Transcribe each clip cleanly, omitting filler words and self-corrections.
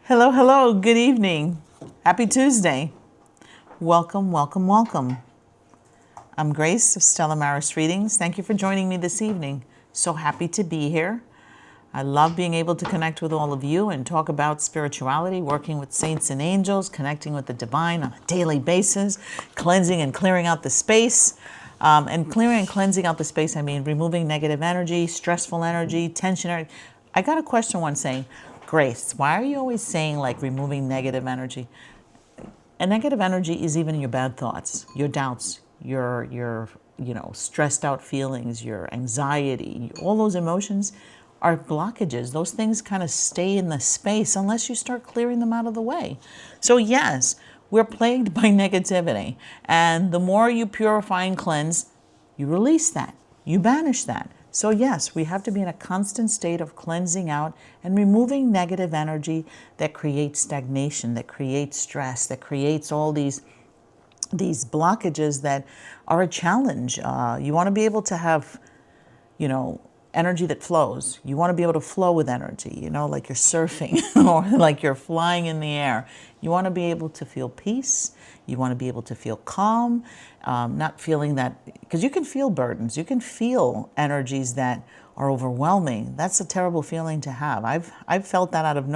Hello, hello, good evening. Happy Tuesday. Welcome, welcome, welcome. I'm Grace of Stella Maris Readings. Thank you for joining me this evening. So happy to be here. I love being able to connect with all of you and talk about spirituality, working with saints and angels, connecting with the divine on a daily basis, cleansing and clearing out the space. And clearing and cleansing out the space, I mean removing negative energy, stressful energy, tension energy. I got a question once saying, Grace, why are you always saying like removing negative energy? And negative energy is even your bad thoughts, your doubts, your stressed out feelings, your anxiety, all those emotions are blockages. Those things kind of stay in the space unless you start clearing them out of the way. So yes, we're plagued by negativity. And the more you purify and cleanse, you release that, you banish that. So yes, we have to be in a constant state of cleansing out and removing negative energy that creates stagnation, that creates stress, that creates all these blockages that are a challenge. You want to be able to have, energy that flows. You want to be able to flow with energy, like you're surfing or like you're flying in the air. You want to be able to feel peace. You want to be able to feel calm, not feeling that, because you can feel burdens. You can feel energies that are overwhelming. That's a terrible feeling to have. I've felt that out of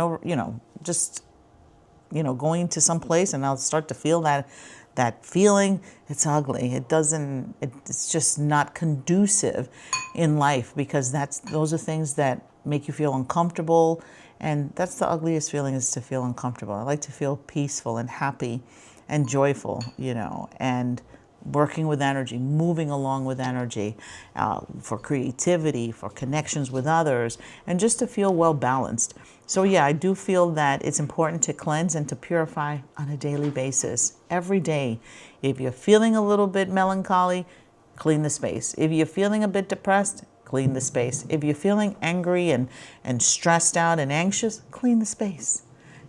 going to some place and I'll start to feel that feeling. It's ugly. It's just not conducive in life, because those are things that make you feel uncomfortable. And that's the ugliest feeling, is to feel uncomfortable. I like to feel peaceful and happy and joyful, and working with energy, moving along with energy, for creativity, for connections with others, and just to feel well balanced. So yeah, I do feel that it's important to cleanse and to purify on a daily basis, every day. If you're feeling a little bit melancholy, clean the space. If you're feeling a bit depressed, clean the space. If you're feeling angry and stressed out and anxious, clean the space.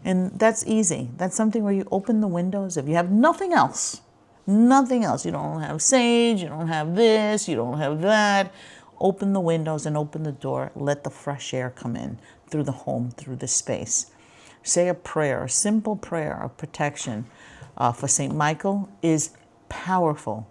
And that's easy. That's something where you open the windows. If you have nothing else, you don't have sage, you don't have this, you don't have that, open the windows and open the door. Let the fresh air come in through the home, through the space. Say a prayer, a simple prayer of protection for St. Michael is powerful.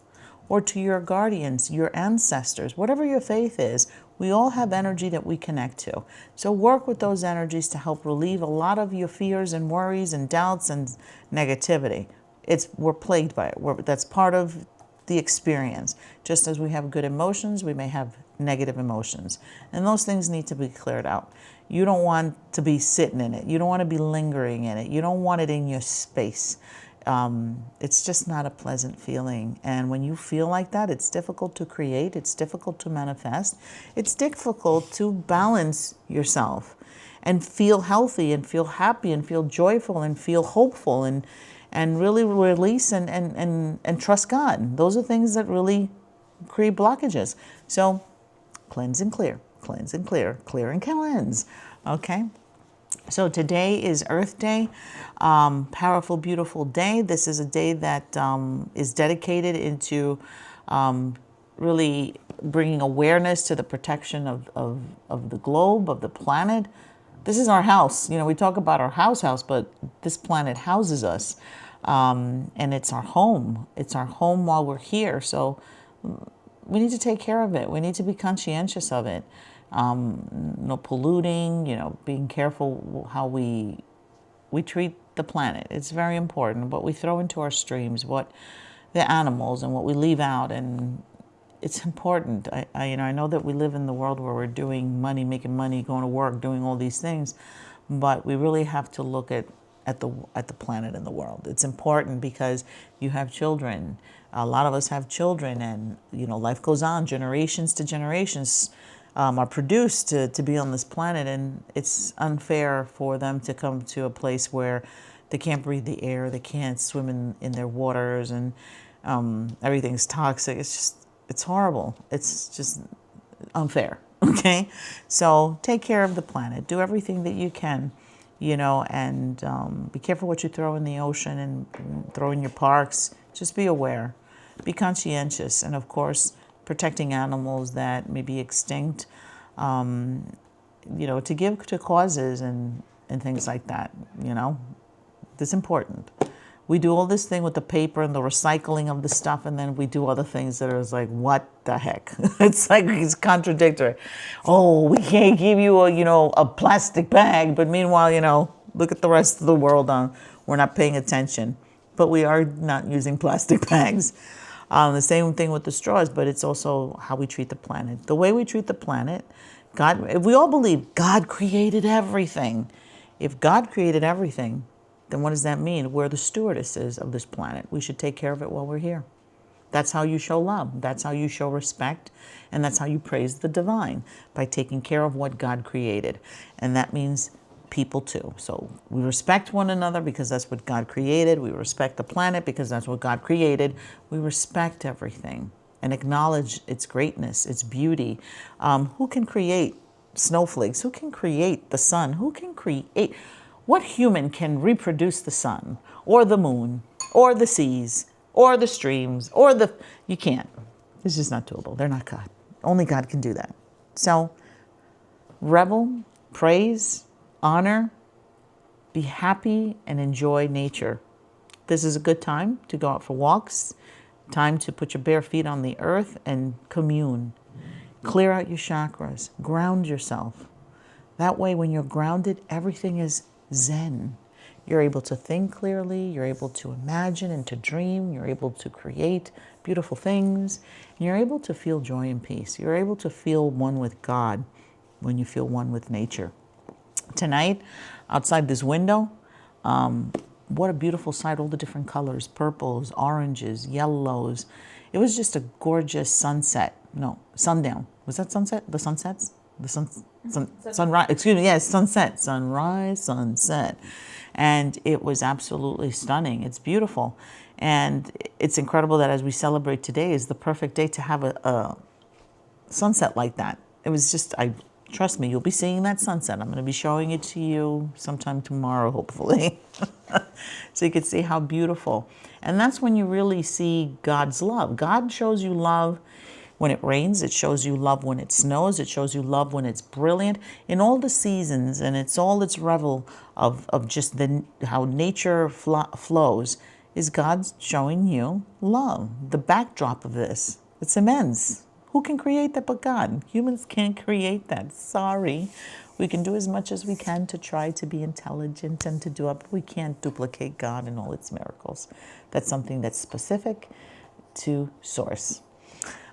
Or to your guardians, your ancestors, whatever your faith is, we all have energy that we connect to. So work with those energies to help relieve a lot of your fears and worries and doubts and negativity. We're plagued by it. That's part of the experience. Just as we have good emotions, we may have negative emotions. And those things need to be cleared out. You don't want to be sitting in it. You don't want to be lingering in it. You don't want it in your space. It's just not a pleasant feeling. And when you feel like that, it's difficult to create. It's difficult to manifest. It's difficult to balance yourself and feel healthy and feel happy and feel joyful and feel hopeful and really release and trust God. Those are things that really create blockages. So cleanse and clear, cleanse and clear, clear and cleanse. Okay. So today is Earth Day, powerful, beautiful day. This is a day that is dedicated into really bringing awareness to the protection of the globe, of the planet. This is our house. We talk about our house, but this planet houses us, and it's our home. It's our home while we're here. So we need to take care of it. We need to be conscientious of it. No polluting, being careful how we treat the planet. It's very important. What we throw into our streams, what the animals and what we leave out, and it's important. I know that we live in the world where we're doing money, making money, going to work, doing all these things, but we really have to look at the planet and the world. It's important because you have children. A lot of us have children, and life goes on. Generations to generations are produced to be on this planet, and it's unfair for them to come to a place where they can't breathe the air, they can't swim in their waters, and everything's toxic. It's horrible. It's just unfair. Okay, so take care of the planet. Do everything that you can, and be careful what you throw in the ocean and throw in your parks. Just be aware, be conscientious, and of course, protecting animals that may be extinct, to give to causes and and things like that, you know. It's important. We do all this thing with the paper and the recycling of the stuff, and then we do other things that are like, what the heck? It's like, it's contradictory. Oh, we can't give you a plastic bag, but meanwhile, look at the rest of the world. We're not paying attention, but we are not using plastic bags. The same thing with the straws, but it's also how we treat the planet. The way we treat the planet, if we all believe God created everything, if God created everything, then what does that mean? We're the stewardesses of this planet. We should take care of it while we're here. That's how you show love. That's how you show respect. And that's how you praise the divine, by taking care of what God created. And that means people too. So we respect one another because that's what God created. We respect the planet because that's what God created. We respect everything and acknowledge its greatness, its beauty. Who can create snowflakes? Who can create the sun? Who can create... What human can reproduce the sun or the moon or the seas or the streams you can't. It's just not doable. They're not God. Only God can do that. So revel, praise, honor, be happy, and enjoy nature. This is a good time to go out for walks, time to put your bare feet on the earth and commune. Clear out your chakras, ground yourself. That way, when you're grounded, everything is Zen. You're able to think clearly, you're able to imagine and to dream, you're able to create beautiful things, and you're able to feel joy and peace. You're able to feel one with God when you feel one with nature. Tonight, outside this window, what a beautiful sight, all the different colors, purples, oranges, yellows. It was just a gorgeous sunset. No, sundown. Was that sunset? The sunsets? Sunrise, excuse me, yes, sunset, sunrise, sunset. And it was absolutely stunning. It's beautiful. And it's incredible that as we celebrate today is the perfect day to have a sunset like that. It was just, trust me, you'll be seeing that sunset. I'm going to be showing it to you sometime tomorrow, hopefully. So you can see how beautiful. And that's when you really see God's love. God shows you love when it rains, it shows you love when it snows, it shows you love when it's brilliant. In all the seasons, and it's all its revel of just how nature flows, is God showing you love. The backdrop of this, it's immense. Who can create that but God? Humans can't create that, sorry. We can do as much as we can to try to be intelligent and to do it, but we can't duplicate God and all its miracles. That's something that's specific to Source.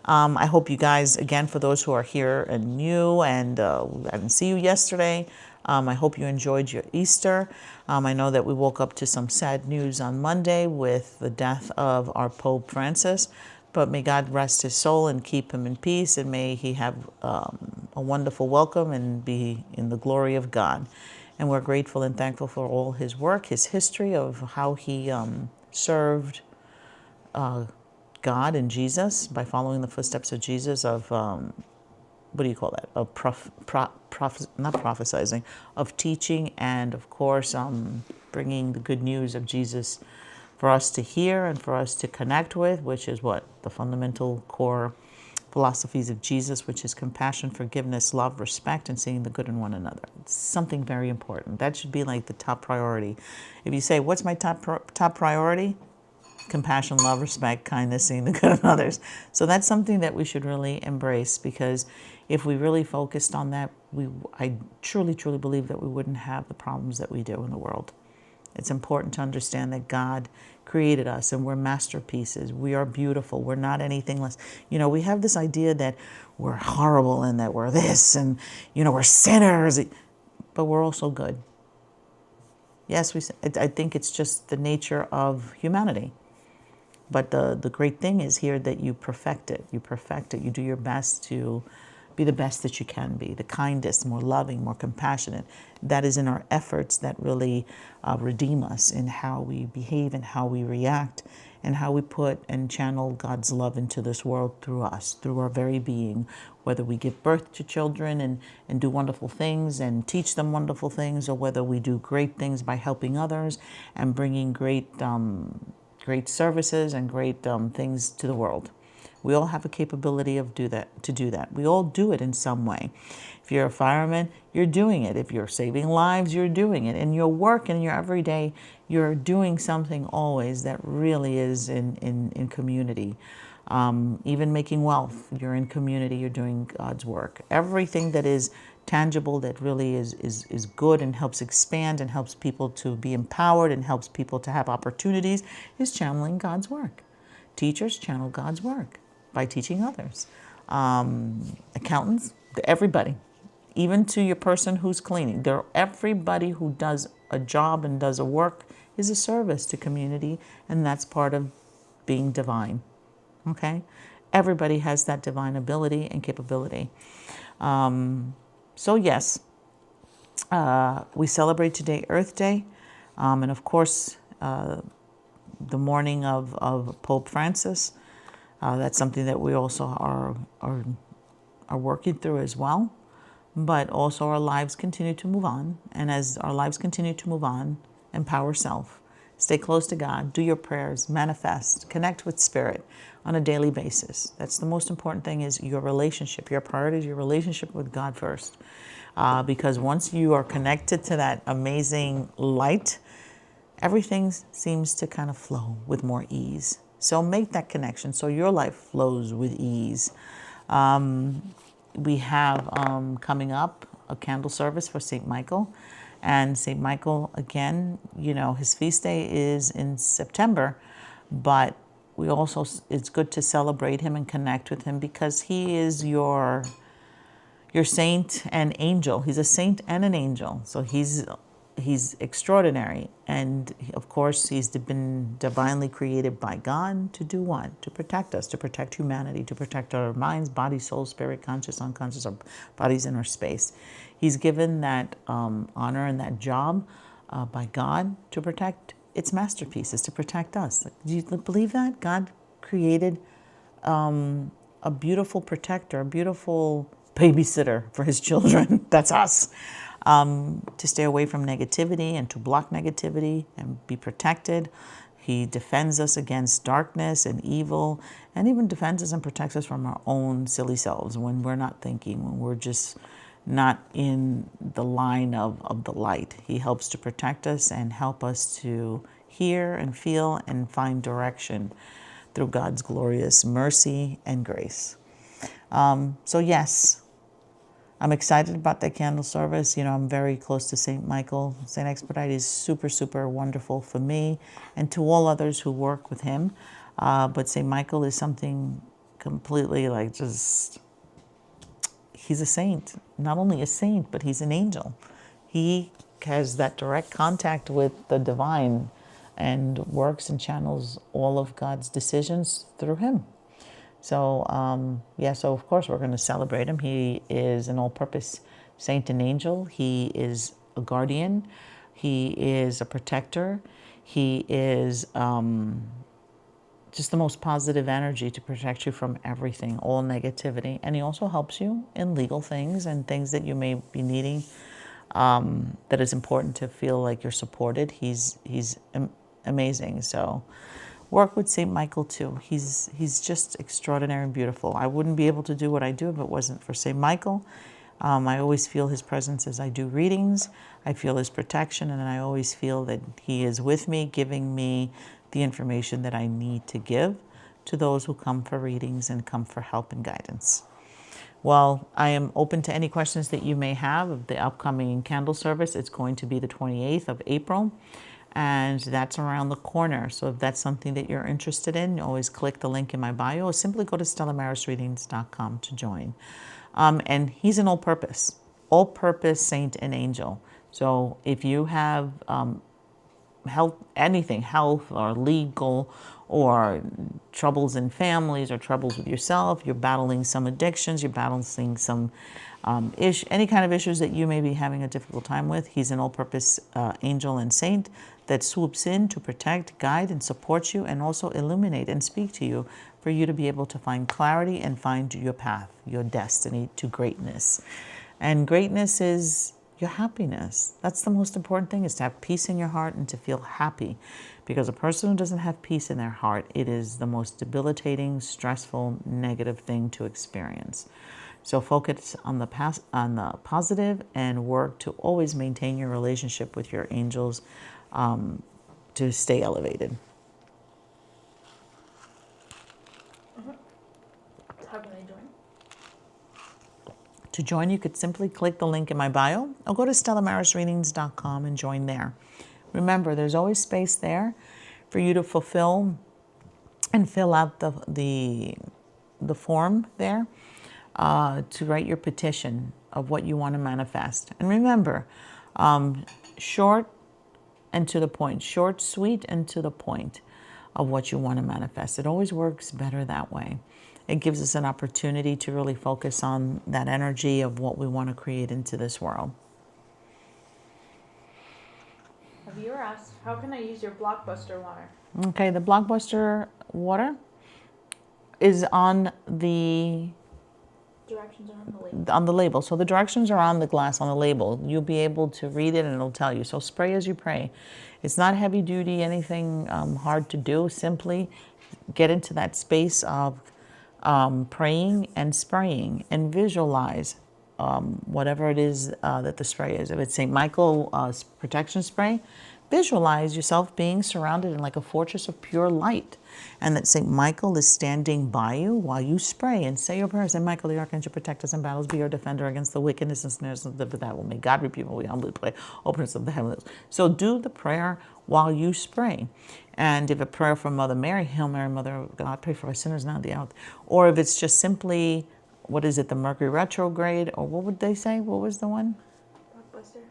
I hope you guys, again, for those who are here and new and I didn't see you yesterday, I hope you enjoyed your Easter. I know that we woke up to some sad news on Monday with the death of our Pope Francis, but may God rest his soul and keep him in peace, and may he have a wonderful welcome and be in the glory of God. And we're grateful and thankful for all his work, his history of how he served God and Jesus by following the footsteps of Jesus of, what do you call that? Of not prophesizing, of teaching, and of course bringing the good news of Jesus for us to hear and for us to connect with, which is what? The fundamental core philosophies of Jesus, which is compassion, forgiveness, love, respect, and seeing the good in one another. It's something very important. That should be like the top priority. If you say, what's my top priority? Compassion, love, respect, kindness, seeing the good in others. So that's something that we should really embrace, because if we really focused on that, I truly, truly believe that we wouldn't have the problems that we do in the world. It's important to understand that God created us and we're masterpieces. We are beautiful. We're not anything less. We have this idea that we're horrible and that we're this and, we're sinners, but we're also good. Yes, I think it's just the nature of humanity. But the great thing is here that you perfect it. You perfect it. You do your best to be the best that you can be, the kindest, more loving, more compassionate. That is in our efforts that really redeem us in how we behave and how we react and how we put and channel God's love into this world through us, through our very being, whether we give birth to children and do wonderful things and teach them wonderful things, or whether we do great things by helping others and bringing great services and great things to the world. We all have a capability of do that. We all do it in some way. If you're a fireman, you're doing it. If you're saving lives, you're doing it. In your work, in your everyday, you're doing something always that really is in community. Even making wealth, you're in community, you're doing God's work. Everything that is tangible, that really is good and helps expand and helps people to be empowered and helps people to have opportunities, is channeling God's work. Teachers channel God's work by teaching others. Accountants, everybody, even to your person who's cleaning. Everybody who does a job and does a work is a service to community, and that's part of being divine. Okay? Everybody has that divine ability and capability. So yes, we celebrate today Earth Day, and of course, the morning of Pope Francis. That's something that we also are working through as well. But also our lives continue to move on. And as our lives continue to move on, empower self. Stay close to God. Do your prayers. Manifest. Connect with Spirit on a daily basis. That's the most important thing, is your relationship. Your priority is your relationship with God first. Because once you are connected to that amazing light, everything seems to kind of flow with more ease. So make that connection so your life flows with ease. We have coming up a candle service for St. Michael. And St. Michael, again, his feast day is in September, but we also, it's good to celebrate him and connect with him because he is your saint and angel. He's a saint and an angel. So he's extraordinary. And of course, he's been divinely created by God to do what? To protect us, to protect humanity, to protect our minds, body, soul, spirit, conscious, unconscious, our bodies, and our space. He's given that honor and that job by God to protect its masterpieces, to protect us. Do you believe that? God created a beautiful protector, a beautiful babysitter for his children. That's us. To stay away from negativity and to block negativity and be protected. He defends us against darkness and evil, and even defends us and protects us from our own silly selves when we're not thinking, when we're just not in the line of the light. He helps to protect us and help us to hear and feel and find direction through God's glorious mercy and grace. So yes, I'm excited about that candle service. I'm very close to St. Michael. St. Expedite is super, super wonderful for me and to all others who work with him. But St. Michael is something completely he's a saint. Not only a saint, but he's an angel. He has that direct contact with the divine and works and channels all of God's decisions through him. So, so of course we're going to celebrate him. He is an all-purpose saint and angel. He is a guardian. He is a protector. He is just the most positive energy to protect you from everything, all negativity. And he also helps you in legal things and things that you may be needing, that is important to feel like you're supported. He's amazing. So work with St. Michael too. He's just extraordinary and beautiful. I wouldn't be able to do what I do if it wasn't for St. Michael. I always feel his presence as I do readings. I feel his protection, and I always feel that he is with me, giving me the information that I need to give to those who come for readings and come for help and guidance. Well, I am open to any questions that you may have of the upcoming candle service. It's going to be the 28th of April. And that's around the corner. So if that's something that you're interested in, always click the link in my bio or simply go to stellamarisreadings.com to join. And he's an all-purpose saint and angel. So if you have health or legal or troubles in families or troubles with yourself, you're battling some addictions, you're battling some any kind of issues that you may be having a difficult time with, he's an all-purpose angel and saint that swoops in to protect, guide, and support you, and also illuminate and speak to you for you to be able to find clarity and find your path, your destiny to greatness. And greatness is your happiness. That's the most important thing, is to have peace in your heart and to feel happy. Because a person who doesn't have peace in their heart, it is the most debilitating, stressful, negative thing to experience. So focus on the positive and work to always maintain your relationship with your angels to stay elevated. How can I join? To join, you could simply click the link in my bio or go to stellamarisreadings.com and join there. Remember, there's always space there for you to fulfill and fill out the form there to write your petition of what you want to manifest. And remember, short and to the point, short, sweet, and to the point of what you want to manifest. It always works better that way. It gives us an opportunity to really focus on that energy of what we want to create into this world. A viewer asked, how can I use your Blockbuster water? Okay, the Blockbuster water is on the Directions are on the label. on the label. So the directions are on the glass on the label. You'll be able to read it and it'll tell you. So spray as you pray. It's not heavy duty, anything hard to do. Simply get into that space of praying and spraying and visualize whatever it is that the spray is. If it's St. Michael protection spray, visualize yourself being surrounded in like a fortress of pure light, and that St. Michael is standing by you while you spray and say your prayers. St. Michael, the archangel, protect us in battles, be our defender against the wickedness and snares of the devil. May God rebuke, we humbly pray, openness of the heavens. So do the prayer while you spray. And if a prayer from Mother Mary, Hail Mary, Mother of God, pray for our sinners now and the hour. Or if it's just simply, what is it, the Mercury retrograde, or what would they say? What was the one?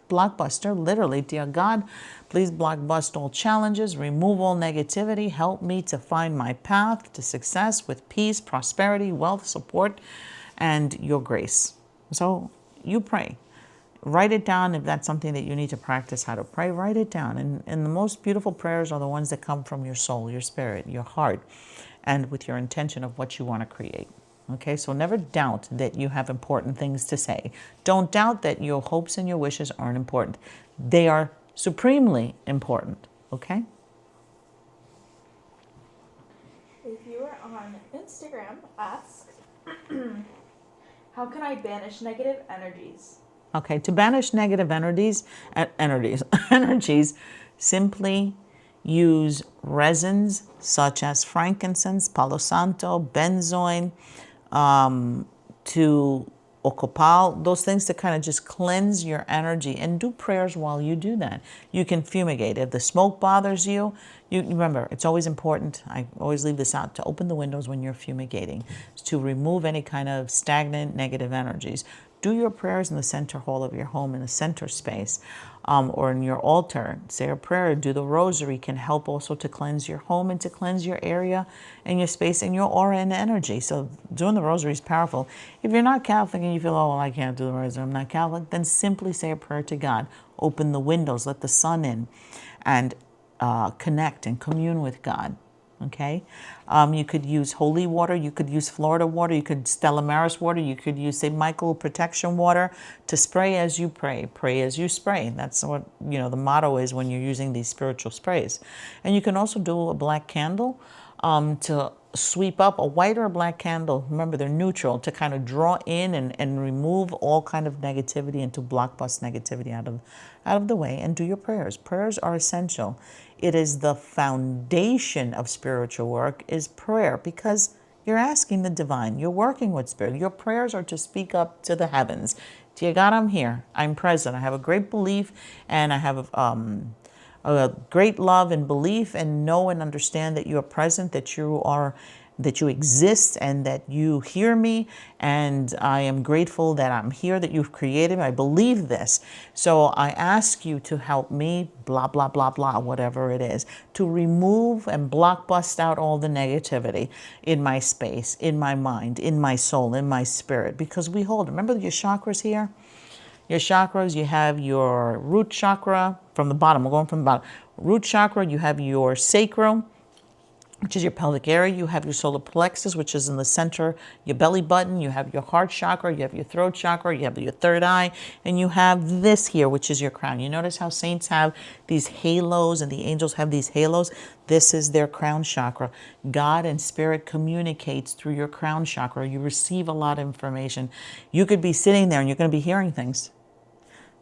Blockbuster, literally, dear God, please blockbust all challenges, remove all negativity, help me to find my path to success with peace, prosperity, wealth, support, and your grace. So you pray. Write it down if that's something that you need to practice how to pray. Write it down. And the most beautiful prayers are the ones that come from your soul, your spirit, your heart, and with your intention of what you want to create. Okay, so never doubt that you have important things to say. Don't doubt that your hopes and your wishes aren't important. They are supremely important, okay? A viewer on Instagram asked, how can I banish negative energies? Okay, to banish negative energies, simply use resins such as frankincense, palo santo, benzoin, to ocopal, those things to kind of just cleanse your energy, and do prayers while you do that. You can fumigate. If the smoke bothers you, remember, it's always important, I always leave this out, to open the windows when you're fumigating, to remove any kind of stagnant negative energies. Do your prayers in the center hall of your home, in the center space, or in your altar. Say a prayer, do the rosary, can help also to cleanse your home and to cleanse your area and your space and your aura and energy. So doing the rosary is powerful. If you're not Catholic and you feel, oh, well, I can't do the rosary, I'm not Catholic, then simply say a prayer to God. Open the windows, let the sun in, and connect and commune with God. Okay, you could use holy water, you could use Florida water, you could Stella Maris water, you could use St. Michael protection water to spray as you pray. Pray as you spray. That's what, you know, the motto is when you're using these spiritual sprays. And you can also do a black candle to sweep up, a white or a black candle. Remember, they're neutral, to kind of draw in and remove all kind of negativity and to blockbust negativity out of the way, and do your prayers. Prayers are essential. It is the foundation of spiritual work, is prayer, because you're asking the divine, you're working with spirit. Your prayers are to speak up to the heavens. Dear God, I'm here, I'm present, I have a great belief, and I have a great love and belief, and know and understand that you are present, that you exist, and that you hear me, and I am grateful that I'm here, that you've created me. I believe this. So I ask you to help me, blah, blah, blah, blah, whatever it is, to remove and blockbust out all the negativity in my space, in my mind, in my soul, in my spirit, because we hold, remember your chakras here? Your chakras, you have your root chakra from the bottom. We're going from the bottom. Root chakra, you have your sacral, which is your pelvic area. You have your solar plexus, which is in the center, your belly button. You have your heart chakra, you have your throat chakra, you have your third eye, and you have this here, which is your crown. You notice how saints have these halos and the angels have these halos? This is their crown chakra. God and spirit communicates through your crown chakra. You receive a lot of information. You could be sitting there and you're going to be hearing things.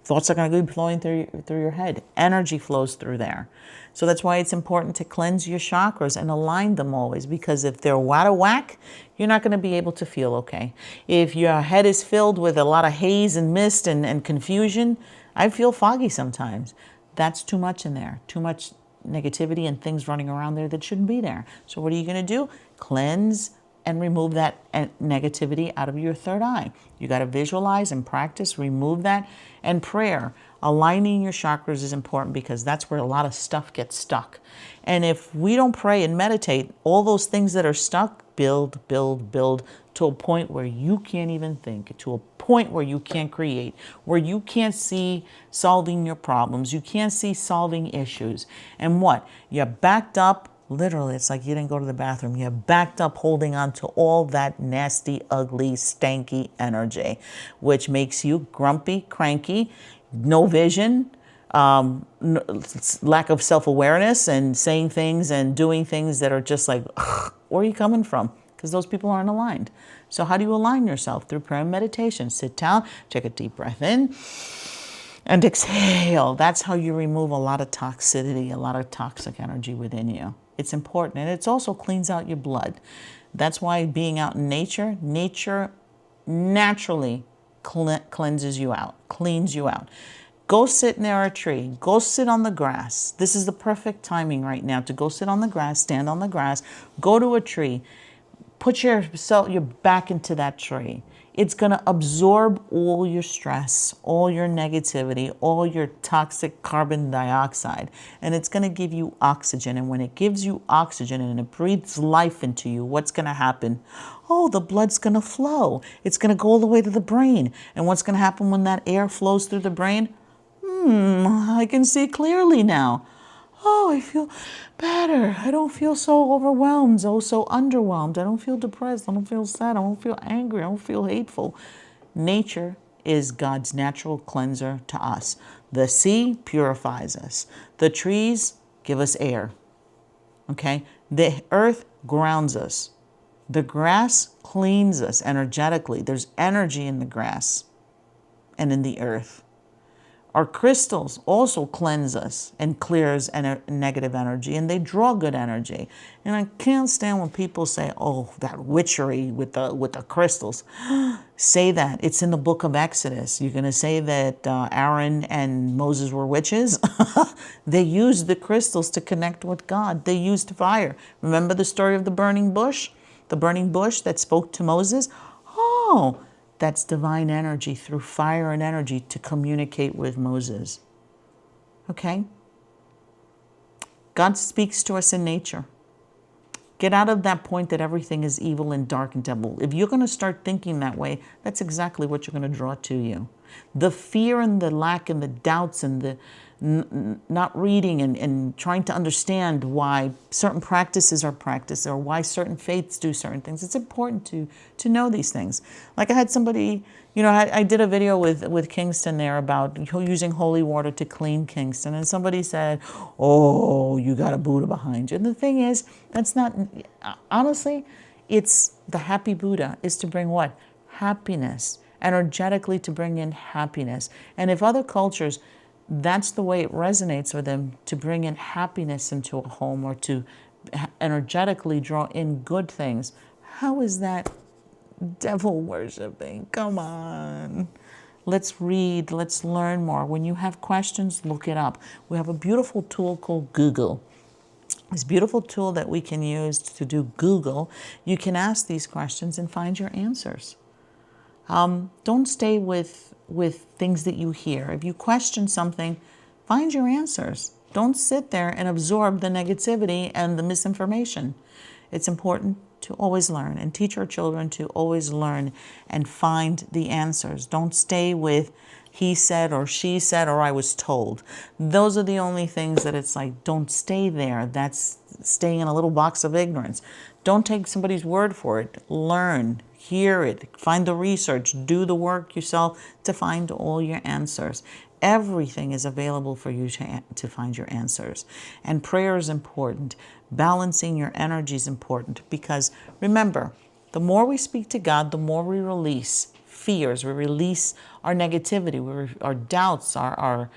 Thoughts are going to be flowing through your head. Energy flows through there. So that's why it's important to cleanse your chakras and align them always, because if they're out of whack, you're not going to be able to feel okay. If your head is filled with a lot of haze and mist and confusion, I feel foggy sometimes. That's too much in there. Too much negativity and things running around there that shouldn't be there. So what are you going to do? Cleanse and remove that negativity out of your third eye. You got to visualize and practice, remove that, and prayer. Aligning your chakras is important because that's where a lot of stuff gets stuck. And if we don't pray and meditate, all those things that are stuck build to a point where you can't even think, to a point where you can't create, where you can't see solving your problems, you can't see solving issues. And what? You're backed up. Literally, it's like you didn't go to the bathroom. You're backed up holding on to all that nasty, ugly, stanky energy, which makes you grumpy, cranky, no vision, lack of self-awareness, and saying things and doing things that are just like, where are you coming from? Because those people aren't aligned. So how do you align yourself? Through prayer and meditation. Sit down, take a deep breath in, and exhale. That's how you remove a lot of toxicity, a lot of toxic energy within you. It's important. And it also cleans out your blood. That's why being out in nature naturally cleanses you out, cleans you out. Go sit near a tree. Go sit on the grass. This is the perfect timing right now to go sit on the grass, stand on the grass, go to a tree, put your back into that tree. It's going to absorb all your stress, all your negativity, all your toxic carbon dioxide, and it's going to give you oxygen. And when it gives you oxygen and it breathes life into you, what's going to happen? Oh, the blood's going to flow. It's going to go all the way to the brain. And what's going to happen when that air flows through the brain? I can see clearly now. Oh, I feel better. I don't feel so overwhelmed, so underwhelmed. I don't feel depressed. I don't feel sad. I don't feel angry. I don't feel hateful. Nature is God's natural cleanser to us. The sea purifies us. The trees give us air. Okay? The earth grounds us. The grass cleans us energetically. There's energy in the grass and in the earth. Our crystals also cleanse us and clears negative energy, and they draw good energy. And I can't stand when people say, oh, that witchery with the crystals. Say that. It's in the book of Exodus. You're going to say that Aaron and Moses were witches? They used the crystals to connect with God. They used fire. Remember the story of the burning bush? The burning bush that spoke to Moses? Oh, that's divine energy through fire and energy to communicate with Moses. Okay? God speaks to us in nature. Get out of that point that everything is evil and dark and devil. If you're going to start thinking that way, that's exactly what you're going to draw to you. The fear and the lack and the doubts and the not reading and trying to understand why certain practices are practiced or why certain faiths do certain things. It's important to know these things. Like I had somebody, I did a video with Kingston there about using holy water to clean Kingston. And somebody said, oh, you got a Buddha behind you. And the thing is, that's not, honestly, it's the happy Buddha is to bring what? Happiness. Energetically to bring in happiness. And if other cultures, that's the way it resonates with them, to bring in happiness into a home or to energetically draw in good things. How is that devil worshiping? Come on. Let's read. Let's learn more. When you have questions, look it up. We have a beautiful tool called Google. This beautiful tool that we can use to do Google. You can ask these questions and find your answers. Don't stay with things that you hear. If you question something, find your answers. Don't sit there and absorb the negativity and the misinformation. It's important to always learn and teach our children to always learn and find the answers. Don't stay with he said or she said or I was told. Those are the only things that it's like, don't stay there. That's staying in a little box of ignorance. Don't take somebody's word for it. Learn, hear it, find the research, do the work yourself to find all your answers. Everything is available for you to find your answers. And prayer is important. Balancing your energy is important, because remember, the more we speak to God, the more we release fears, we release our negativity, our doubts, our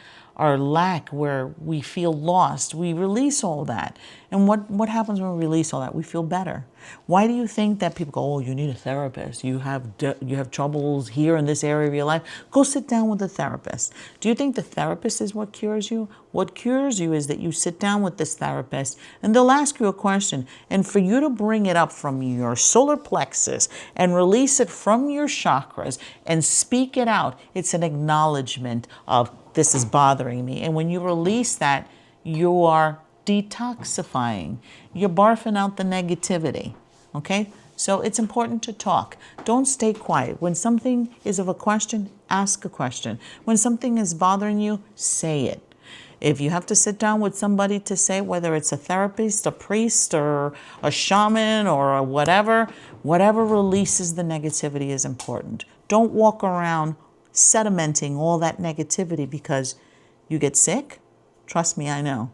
lack, where we feel lost. We release all that. And what happens when we release all that? We feel better. Why do you think that people go, oh, you need a therapist, you have troubles here in this area of your life? Go sit down with a therapist. Do you think the therapist is what cures you? What cures you is that you sit down with this therapist and they'll ask you a question. And for you to bring it up from your solar plexus and release it from your chakras and speak it out, it's an acknowledgement of, this is bothering me. And when you release that, you are detoxifying. You're barfing out the negativity. Okay? So it's important to talk. Don't stay quiet. When something is of a question, ask a question. When something is bothering you, say it. If you have to sit down with somebody to say, whether it's a therapist, a priest, or a shaman, or whatever releases the negativity is important. Don't walk around sedimenting all that negativity because you get sick. Trust me, I know.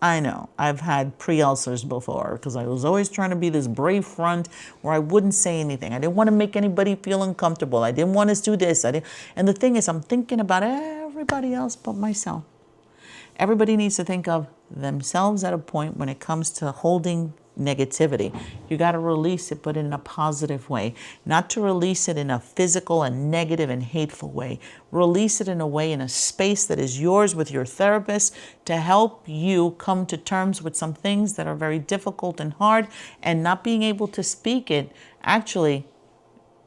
I've had pre-ulcers before because I was always trying to be this brave front where I wouldn't say anything. I didn't want to make anybody feel uncomfortable. I didn't want to do this. And the thing is, I'm thinking about everybody else but myself. Everybody needs to think of themselves at a point when it comes to holding negativity. You got to release it, but in a positive way. Not to release it in a physical and negative and hateful way. Release it in a way, in a space that is yours with your therapist to help you come to terms with some things that are very difficult and hard, and not being able to speak it, actually,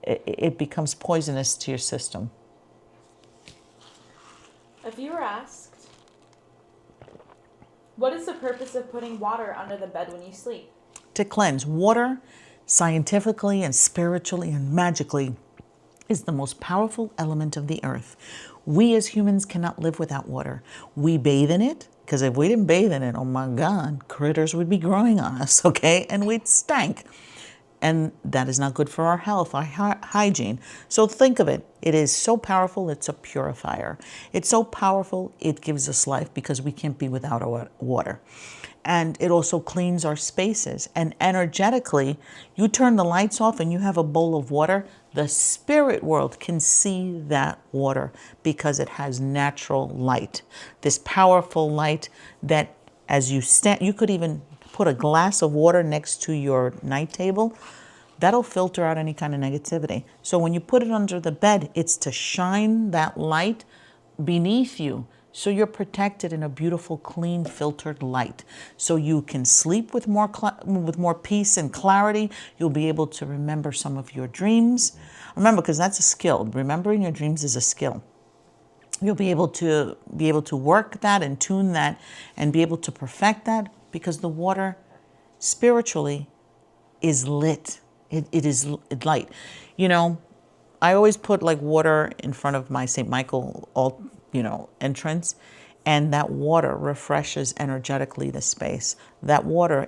it becomes poisonous to your system. A viewer asked, what is the purpose of putting water under the bed when you sleep? To cleanse. Water, scientifically and spiritually and magically, is the most powerful element of the earth. We as humans cannot live without water. We bathe in it, because if we didn't bathe in it, oh my God, critters would be growing on us, okay? And we'd stank. And that is not good for our health, our hygiene. So think of it. It is so powerful, it's a purifier. It's so powerful, it gives us life because we can't be without our water. And it also cleans our spaces. And energetically, you turn the lights off and you have a bowl of water, the spirit world can see that water because it has natural light. This powerful light that as you stand, you could even put a glass of water next to your night table. That'll filter out any kind of negativity. So when you put it under the bed, it's to shine that light beneath you. So you're protected in a beautiful, clean, filtered light. So you can sleep with more peace and clarity. You'll be able to remember some of your dreams. Remember, because that's a skill. Remembering your dreams is a skill. You'll be able to work that and tune that and be able to perfect that, because the water spiritually is lit. It is light. You know, I always put like water in front of my St. Michael entrance, and that water refreshes energetically the space. That water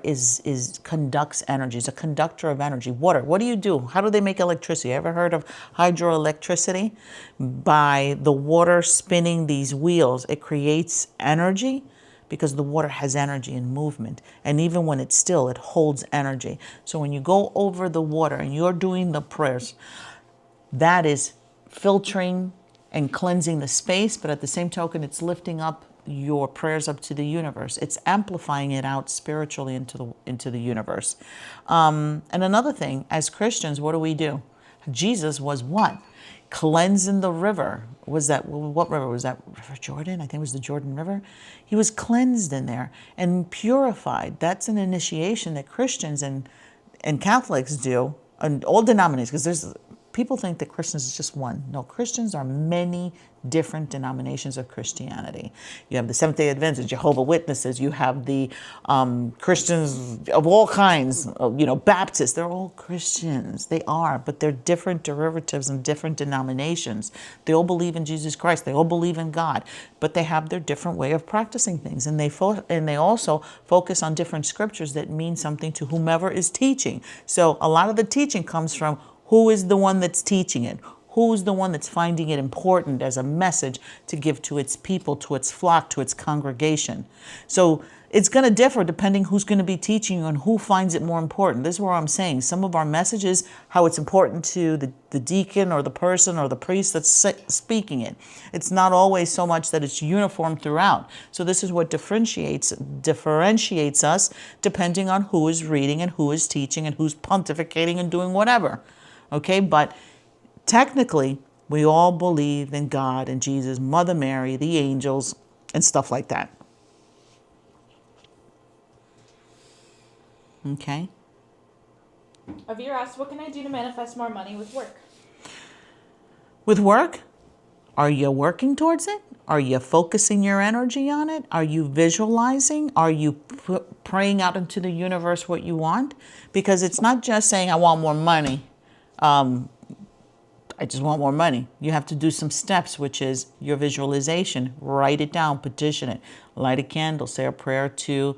conducts energy. It's a conductor of energy. Water, what do you do? How do they make electricity? Ever heard of hydroelectricity? By the water spinning these wheels, it creates energy, because the water has energy and movement. And even when it's still, it holds energy. So when you go over the water and you're doing the prayers, that is filtering and cleansing the space, but at the same token, it's lifting up your prayers up to the universe. It's amplifying it out spiritually into the universe. And another thing, as Christians, what do? Jesus was what? Cleansing the river. What river was that? River Jordan? I think it was the Jordan River. He was cleansed in there and purified. That's an initiation that Christians and Catholics do, and all denominations, because there's people think that Christians is just one. No, Christians are many different denominations of Christianity. You have the Seventh-day Adventists, Jehovah's Witnesses. You have the Christians of all kinds, Baptists. They're all Christians. They are, but they're different derivatives and different denominations. They all believe in Jesus Christ. They all believe in God, but they have their different way of practicing things. And they also focus on different scriptures that mean something to whomever is teaching. So a lot of the teaching comes from who is the one that's teaching it? Who's the one that's finding it important as a message to give to its people, to its flock, to its congregation? So it's going to differ depending who's going to be teaching you and who finds it more important. This is where I'm saying some of our messages, how it's important to the deacon or the person or the priest that's speaking it. It's not always so much that it's uniform throughout. So this is what differentiates us depending on who is reading and who is teaching and who's pontificating and doing whatever. Okay, but technically, we all believe in God and Jesus, Mother Mary, the angels, and stuff like that. Okay? A viewer asked, what can I do to manifest more money with work? With work, are you working towards it? Are you focusing your energy on it? Are you visualizing? Are you praying out into the universe what you want? Because it's not just saying, I want more money. I just want more money. You have to do some steps, which is your visualization. Write it down, petition it, light a candle, say a prayer to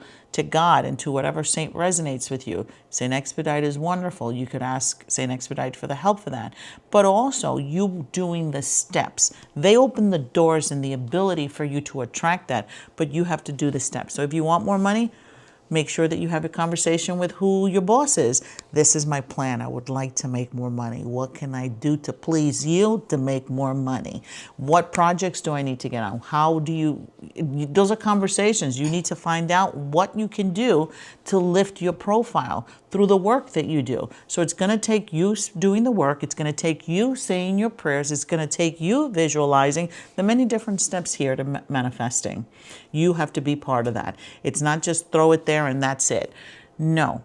God and to whatever saint resonates with you. Saint Expedite is wonderful. You could ask Saint Expedite for the help for that. But also you doing the steps. They open the doors and the ability for you to attract that, but you have to do the steps. So if you want more money, make sure that you have a conversation with who your boss is. This is my plan. I would like to make more money. What can I do to please you to make more money? What projects do I need to get on? How do you, those are conversations. You need to find out what you can do to lift your profile through the work that you do. So it's going to take you doing the work. It's going to take you saying your prayers. It's going to take you visualizing the many different steps here to manifesting. You have to be part of that. It's not just throw it there and that's it. No,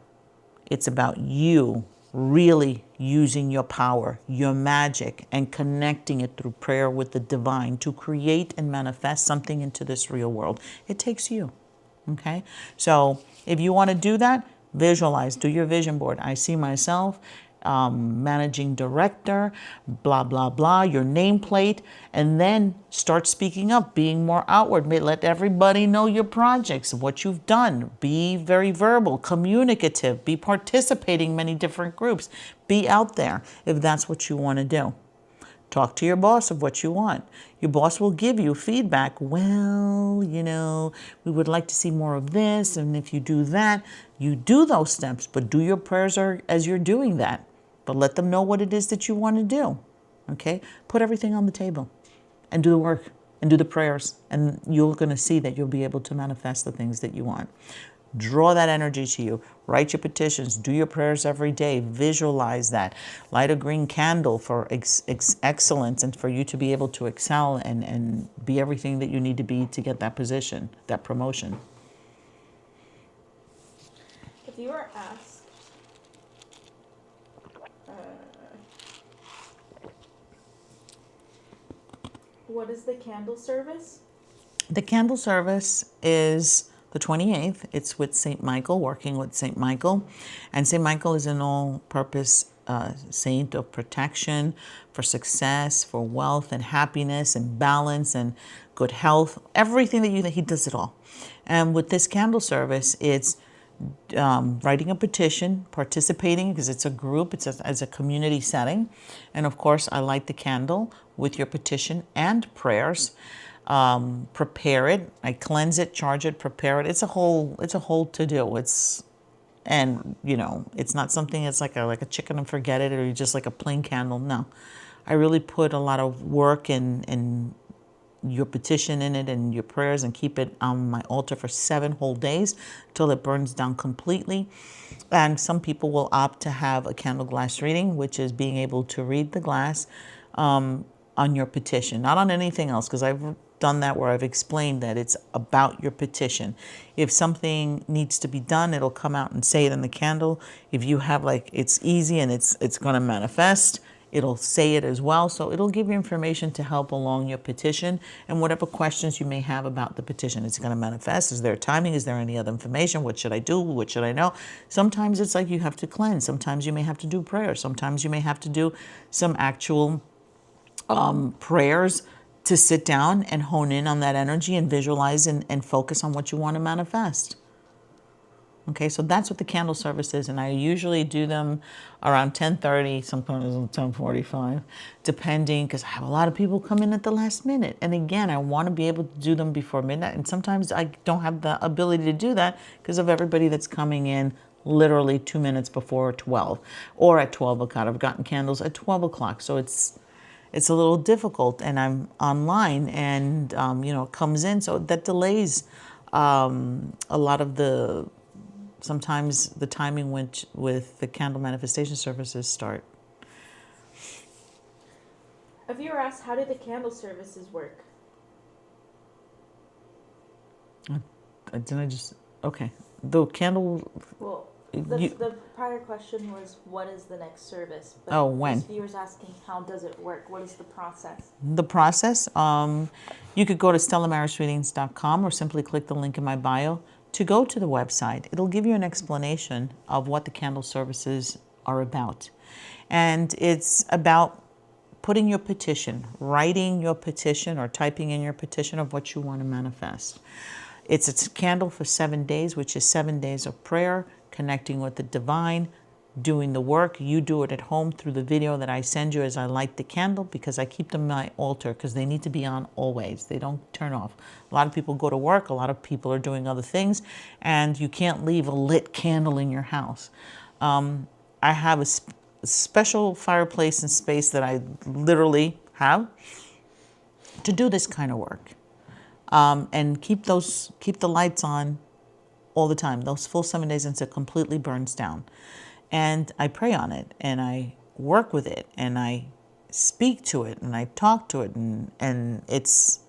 it's about you really using your power, your magic, and connecting it through prayer with the divine to create and manifest something into this real world. It takes you. Okay? So if you want to do that, visualize, do your vision board. I see myself managing director, blah, blah, blah, your nameplate, and then start speaking up, being more outward. Let everybody know your projects, what you've done. Be very verbal, communicative, be participating in many different groups. Be out there if that's what you want to do. Talk to your boss of what you want. Your boss will give you feedback. Well, we would like to see more of this. And if you do that, you do those steps, but do your prayers as you're doing that. But let them know what it is that you want to do. Okay? Put everything on the table and do the work and do the prayers. And you're going to see that you'll be able to manifest the things that you want. Draw that energy to you. Write your petitions. Do your prayers every day. Visualize that. Light a green candle for excellence and for you to be able to excel and be everything that you need to be to get that position, that promotion. The viewer asked, what is the candle service? The candle service is the 28th. It's with St. Michael, working with St. Michael. And St. Michael is an all-purpose saint of protection, for success, for wealth and happiness and balance and good health. Everything that he does it all. And with this candle service, it's writing a petition, participating because it's a group, it's a community setting. And of course, I light the candle with your petition and prayers. Prepare it. I cleanse it, charge it, prepare it. It's a whole to do. It's not something that's like a chicken and forget it, or you just like a plain candle. No, I really put a lot of work in your petition in it and your prayers, and keep it on my altar for 7 whole days till it burns down completely. And some people will opt to have a candle glass reading, which is being able to read the glass on your petition, not on anything else, because I've done that where I've explained that it's about your petition. If something needs to be done, it'll come out and say it in the candle. If you have it's easy and it's going to manifest, It'll say it as well. So it'll give you information to help along your petition and whatever questions you may have about the petition. It's going to manifest. Is there timing? Is there any other information? What should I do? What should I know? Sometimes it's like you have to cleanse. Sometimes you may have to do prayer. Sometimes you may have to do some actual prayers to sit down and hone in on that energy and visualize and focus on what you want to manifest. Okay, so that's what the candle service is, and I usually do them around 10:30, sometimes 10:45, depending, because I have a lot of people come in at the last minute. And again, I want to be able to do them before midnight, and sometimes I don't have the ability to do that because of everybody that's coming in literally 2 minutes before 12, or at 12 o'clock. I've gotten candles at 12 o'clock, so it's a little difficult, and I'm online, and it comes in, so that delays a lot of sometimes the timing with the candle manifestation services start. A viewer asked, how do the candle services work? Okay. The candle. Well, the prior question was, what is the next service? But when? This viewer's asking, how does it work? What is the process? The process, you could go to stellamarisreadings.com or simply click the link in my bio to go to the website. It'll give you an explanation of what the candle services are about. And it's about putting your petition, writing your petition or typing in your petition of what you want to manifest. It's a candle for 7 days, which is 7 days of prayer, connecting with the divine, doing the work. You do it at home through the video that I send you as I light the candle, because I keep them in my altar because they need to be on always. They don't turn off. A lot of people go to work. A lot of people are doing other things, and you can't leave a lit candle in your house. I have a special fireplace and space that I literally have to do this kind of work, and keep the lights on all the time. Those full 7 days until it completely burns down. And I pray on it, and I work with it, and I speak to it, and I talk to it, and it's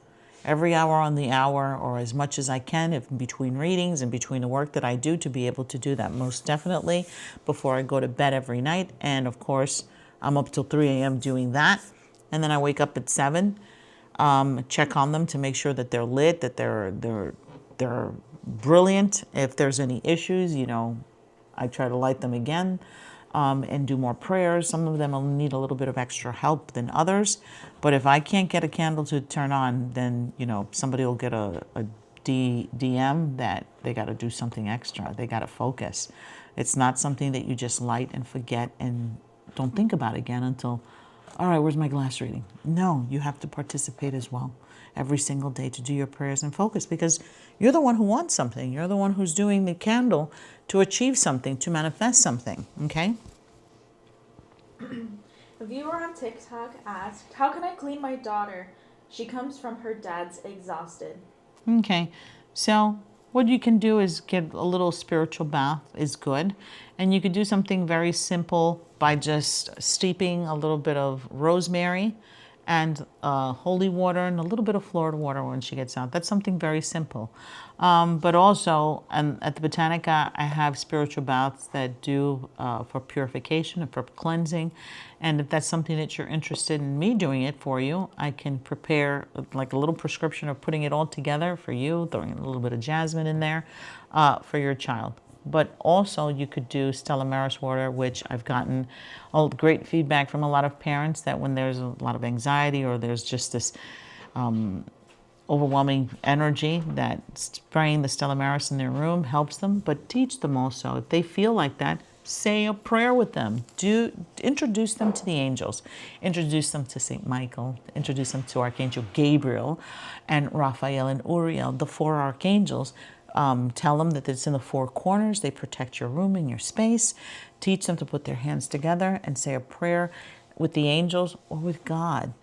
every hour on the hour, or as much as I can, if between readings and between the work that I do, to be able to do that. Most definitely before I go to bed every night. And of course, I'm up till 3 a.m. doing that. And then I wake up at 7, check on them to make sure that they're lit, that they're brilliant. If there's any issues, I try to light them again, and do more prayers. Some of them will need a little bit of extra help than others. But if I can't get a candle to turn on, then, somebody will get a DM that they got to do something extra. They got to focus. It's not something that you just light and forget and don't think about again until, all right, where's my glass reading? No, you have to participate as well every single day to do your prayers and focus, because you're the one who wants something. You're the one who's doing the candle to achieve something, to manifest something, okay? A viewer on TikTok asked, how can I clean my daughter? She comes from her dad's exhausted. Okay, so what you can do is get a little spiritual bath is good. And you could do something very simple by just steeping a little bit of rosemary and holy water and a little bit of Florida water when she gets out. That's something very simple. But also, at the Botanica, I have spiritual baths that do for purification and for cleansing. And if that's something that you're interested in me doing it for you, I can prepare like a little prescription of putting it all together for you, throwing a little bit of jasmine in there for your child. But also you could do Stella Maris water, which I've gotten great feedback from a lot of parents that when there's a lot of anxiety or there's just this overwhelming energy, that spraying the Stella Maris in their room helps them. But teach them also, if they feel like that, say a prayer with them. Introduce them to the angels. Introduce them to St. Michael. Introduce them to Archangel Gabriel and Raphael and Uriel, the 4 archangels. Tell them that it's in the 4 corners. They protect your room and your space. Teach them to put their hands together and say a prayer with the angels or with God.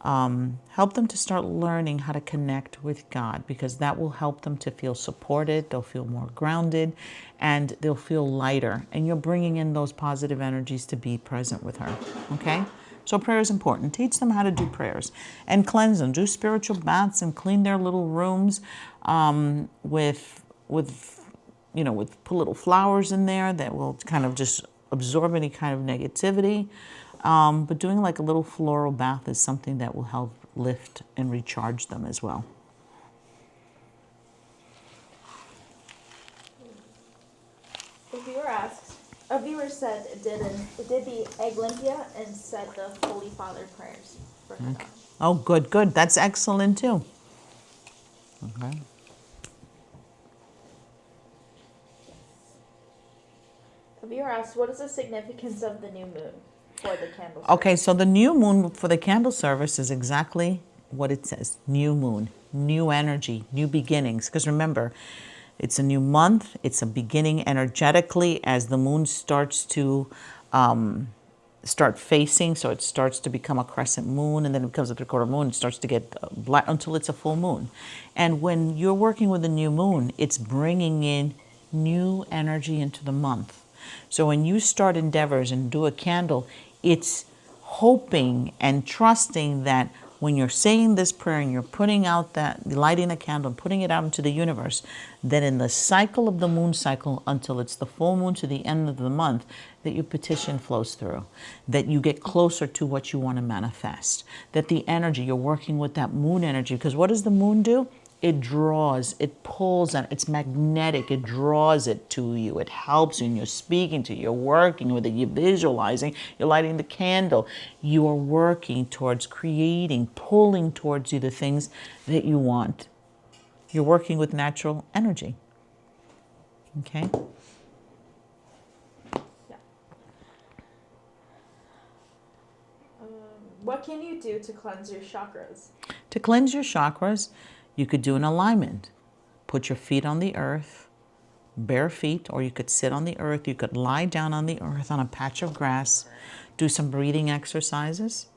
Help them to start learning how to connect with God, because that will help them to feel supported. They'll feel more grounded and they'll feel lighter. And you're bringing in those positive energies to be present with her. Okay? So prayer is important. Teach them how to do prayers and cleanse them. Do spiritual baths and clean their little rooms with put little flowers in there that will kind of just absorb any kind of negativity. But doing like a little floral bath is something that will help lift and recharge them as well. A viewer said, did the egg limpia and said the Holy Father prayers for her daughter. Oh, good, good. That's excellent too. Okay. A viewer asked, what is the significance of the new moon for the candle service? Okay, so the new moon for the candle service is exactly what it says. New moon, new energy, new beginnings. Because remember, it's a new month. It's a beginning energetically as the moon starts to start facing. So it starts to become a crescent moon, and then it becomes a three-quarter moon. It starts to get black until it's a full moon. And when you're working with a new moon, it's bringing in new energy into the month. So when you start endeavors and do a candle, it's hoping and trusting that when you're saying this prayer and you're putting out that, lighting a candle and putting it out into the universe, that in the cycle of the moon cycle until it's the full moon to the end of the month, that your petition flows through, that you get closer to what you want to manifest, that the energy, you're working with that moon energy. Because what does the moon do? It draws, it pulls on, it's magnetic, it draws it to you, it helps you, and you're speaking to, you're working with it, you're visualizing, you're lighting the candle, you are working towards creating, pulling towards you the things that you want. You're working with natural energy. Okay? Yeah. What can you do to cleanse your chakras? To cleanse your chakras, you could do an alignment. Put your feet on the earth, bare feet, or you could sit on the earth. You could lie down on the earth on a patch of grass. Do some breathing exercises.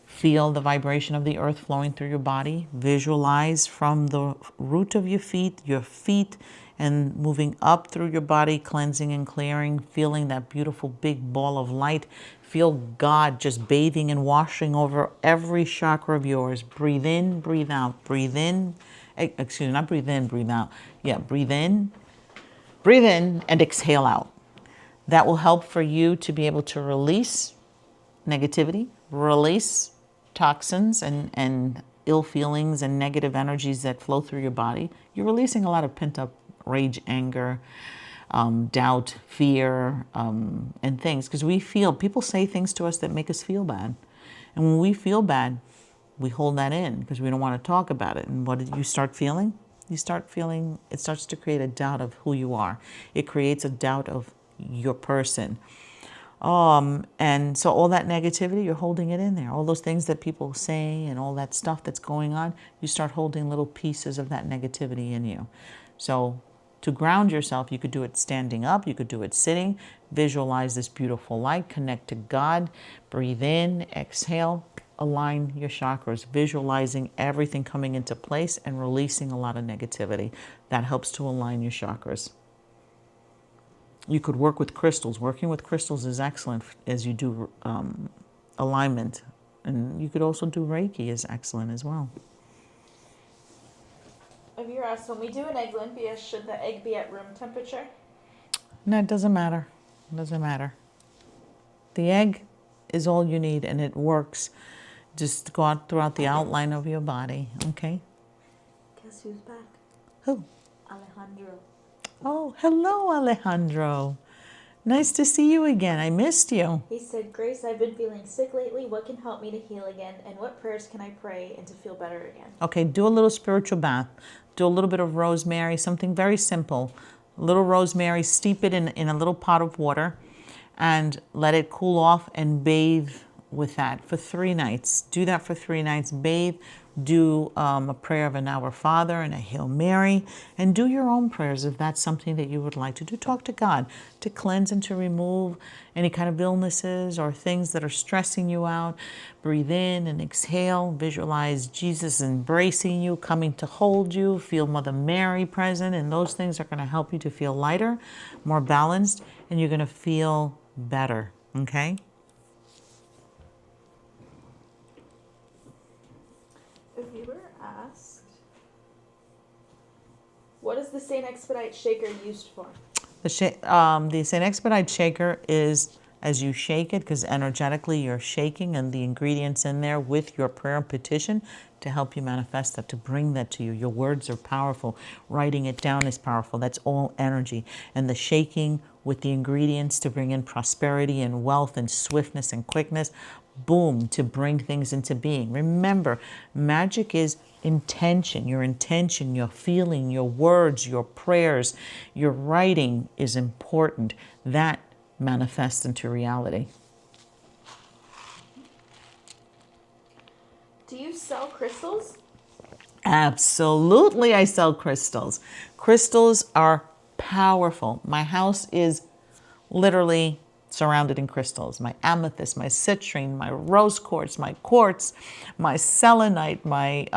Feel the vibration of the earth flowing through your body. Visualize from the root of your feet, and moving up through your body, cleansing and clearing, feeling that beautiful big ball of light. Feel God just bathing and washing over every chakra of yours. Breathe in, breathe out. Breathe in, excuse me, not breathe in, breathe out. Yeah, breathe in, and exhale out. That will help for you to be able to release negativity, release toxins and ill feelings and negative energies that flow through your body. You're releasing a lot of pent-up rage, anger, doubt, fear, and things. Because people say things to us that make us feel bad. And when we feel bad, we hold that in because we don't want to talk about it. And what did you start feeling? You start feeling, it starts to create a doubt of who you are. It creates a doubt of your person. And so all that negativity, you're holding it in there. All those things that people say and all that stuff that's going on, you start holding little pieces of that negativity in you. So to ground yourself, you could do it standing up, you could do it sitting, visualize this beautiful light, connect to God, breathe in, exhale, align your chakras, visualizing everything coming into place and releasing a lot of negativity. That helps to align your chakras. You could work with crystals. Working with crystals is excellent as you do alignment. And you could also do Reiki is excellent as well. A viewer asks, when we do an egg limpia, should the egg be at room temperature? No, it doesn't matter. It doesn't matter. The egg is all you need, and it works. Just go out throughout the outline of your body, okay? Guess who's back? Who? Alejandro. Oh, hello, Alejandro. Nice to see you again. I missed you. He said, Grace, I've been feeling sick lately. What can help me to heal again? And what prayers can I pray and to feel better again? Okay, do a little spiritual bath. Do a little bit of rosemary, something very simple. A little rosemary, steep it in a little pot of water and let it cool off and bathe with that for 3 nights. Do that for 3 nights. Bathe. Do a prayer of an Our Father and a Hail Mary, and do your own prayers if that's something that you would like to do. Talk to God to cleanse and to remove any kind of illnesses or things that are stressing you out. Breathe in and exhale. Visualize Jesus embracing you, coming to hold you. Feel Mother Mary present, and those things are going to help you to feel lighter, more balanced, and you're going to feel better, okay? A viewer asked, what is the St. Expedite shaker used for? The St. Expedite shaker is as you shake it, because energetically you're shaking and the ingredients in there with your prayer and petition to help you manifest that, to bring that to you. Your words are powerful. Writing it down is powerful. That's all energy. And the shaking with the ingredients to bring in prosperity and wealth and swiftness and quickness, boom, to bring things into being. Remember, magic is intention, your feeling, your words, your prayers, your writing is important. That manifests into reality. Do you sell crystals? Absolutely, I sell crystals. Crystals are powerful. My house is literally surrounded in crystals. My amethyst, my citrine, my rose quartz, my quartz, my selenite, my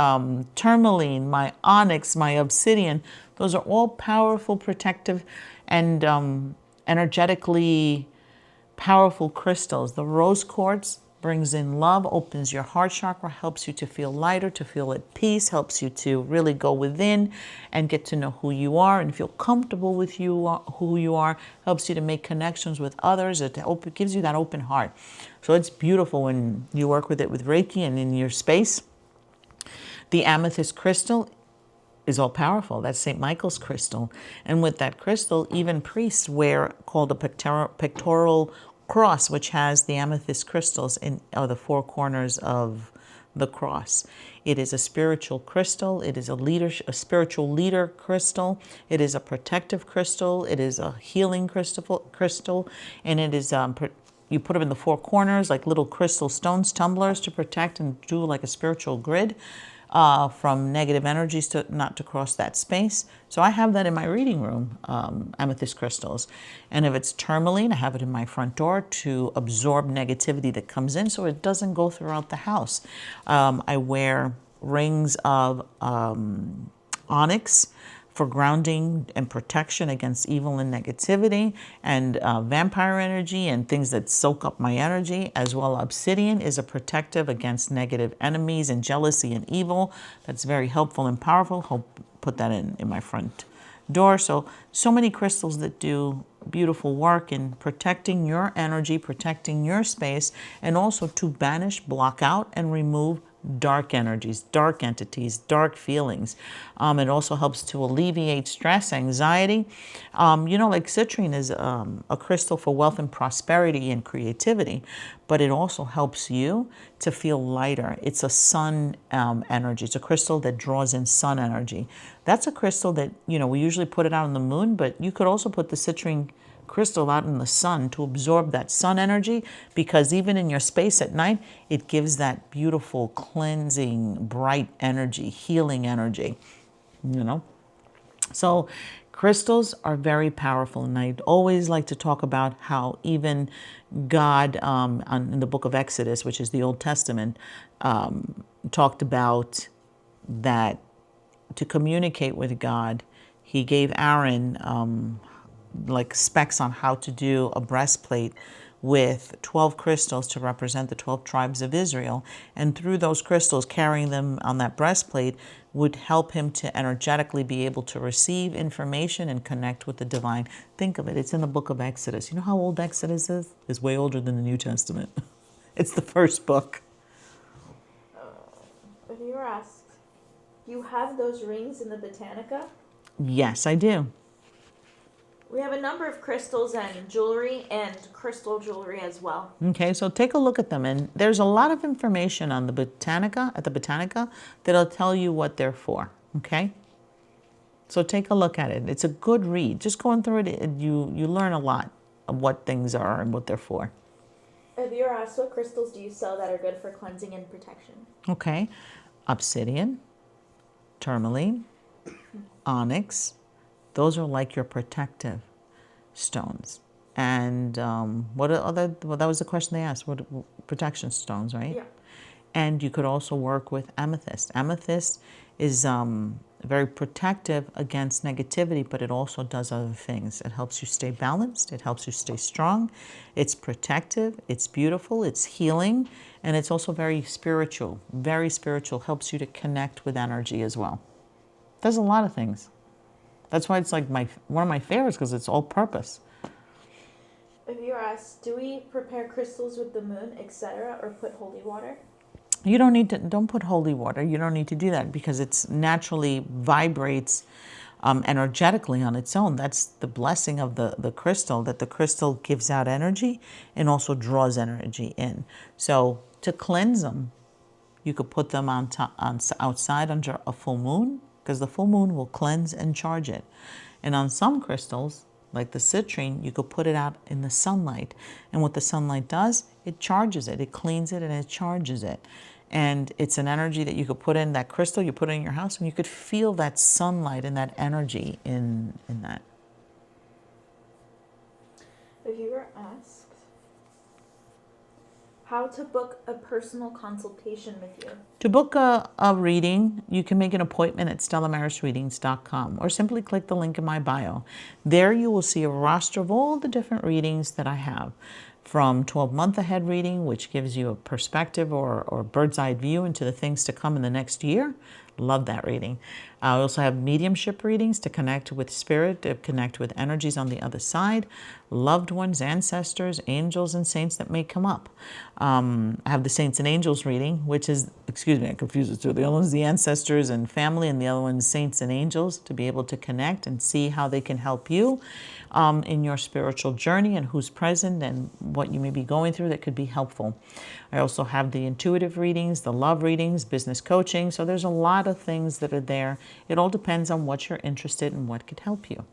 tourmaline, my onyx, my obsidian. Those are all powerful, protective, and energetically powerful crystals. The rose quartz brings in love, opens your heart chakra, helps you to feel lighter, to feel at peace, helps you to really go within and get to know who you are and feel comfortable with who you are, helps you to make connections with others. It gives you that open heart. So it's beautiful when you work with it with Reiki and in your space. The amethyst crystal is all powerful. That's St. Michael's crystal. And with that crystal, even priests wear called a pectoral cross, which has the amethyst crystals in the four corners of the cross. It is a spiritual crystal. It is a spiritual leader crystal. It is a protective crystal. It is a healing crystal, and it is you put them in the four corners like little crystal stones, tumblers, to protect and do like a spiritual grid. From negative energies to not to cross that space. So I have that in my reading room, amethyst crystals. And if it's tourmaline, I have it in my front door to absorb negativity that comes in so it doesn't go throughout the house. I wear rings of onyx for grounding and protection against evil and negativity and vampire energy and things that soak up my energy. As well, obsidian is a protective against negative enemies and jealousy and evil. That's very helpful and powerful. Put that in my front door. So many crystals that do beautiful work in protecting your energy, protecting your space, and also to banish, block out, and remove dark energies, dark entities, dark feelings. It also helps to alleviate stress, anxiety. Like citrine is a crystal for wealth and prosperity and creativity, but it also helps you to feel lighter. It's a sun energy. It's a crystal that draws in sun energy. That's a crystal that, we usually put it out on the moon, but you could also put the citrine crystal out in the sun to absorb that sun energy, because even in your space at night, it gives that beautiful, cleansing, bright energy, healing energy, So crystals are very powerful, and I'd always like to talk about how even God, in the book of Exodus, which is the Old Testament, talked about that to communicate with God, he gave Aaron like specs on how to do a breastplate with 12 crystals to represent the 12 tribes of Israel. And through those crystals, carrying them on that breastplate would help him to energetically be able to receive information and connect with the divine. Think of it. It's in the book of Exodus. You know how old Exodus is? It's way older than the New Testament. It's the first book. If you were asked, you have those rings in the Botanica? Yes, I do. We have a number of crystals and jewelry and crystal jewelry as well. Okay, so take a look at them. And there's a lot of information on the Botanica, at the Botanica, that'll tell you what they're for, okay? So take a look at it. It's a good read. Just going through it, you learn a lot of what things are and what they're for. If you were asked, what crystals do you sell that are good for cleansing and protection? Okay, obsidian, tourmaline, onyx. Those are like your protective stones. And what other, well, that was the question they asked, what protection stones, right? Yeah. And you could also work with amethyst. Amethyst is very protective against negativity, but it also does other things. It helps you stay balanced. It helps you stay strong. It's protective. It's beautiful. It's healing. And it's also very spiritual. Very spiritual. Helps you to connect with energy as well. Does a lot of things. That's why it's like one of my favorites, because it's all purpose. If you viewer asks, do we prepare crystals with the moon, etc., or put holy water? You don't need to, don't put holy water. You don't need to do that because it's naturally vibrates energetically on its own. That's the blessing of the crystal, that the crystal gives out energy and also draws energy in. So to cleanse them, you could put them on outside under a full moon, because the full moon will cleanse and charge it. And on some crystals, like the citrine, you could put it out in the sunlight. And what the sunlight does, it charges it, it cleans it, and it charges it. And it's an energy that you could put in that crystal, you put it in your house, and you could feel that sunlight and that energy in that. The viewer asks, how to book a personal consultation with you? To book a reading, you can make an appointment at stellamarisreadings.com or simply click the link in my bio. There you will see a roster of all the different readings that I have, from 12-month ahead reading, which gives you a perspective or bird's eye view into the things to come in the next year. Love that reading. I also have mediumship readings to connect with spirit, to connect with energies on the other side, loved ones, ancestors, angels, and saints that may come up. I have the saints and angels reading, which is, excuse me, I confuse the two. The other one's the ancestors and family, and the other one's saints and angels, to be able to connect and see how they can help you in your spiritual journey and who's present and what you may be going through that could be helpful. I also have the intuitive readings, the love readings, business coaching. So there's a lot of things that are there. It all depends on what you're interested in, what could help you.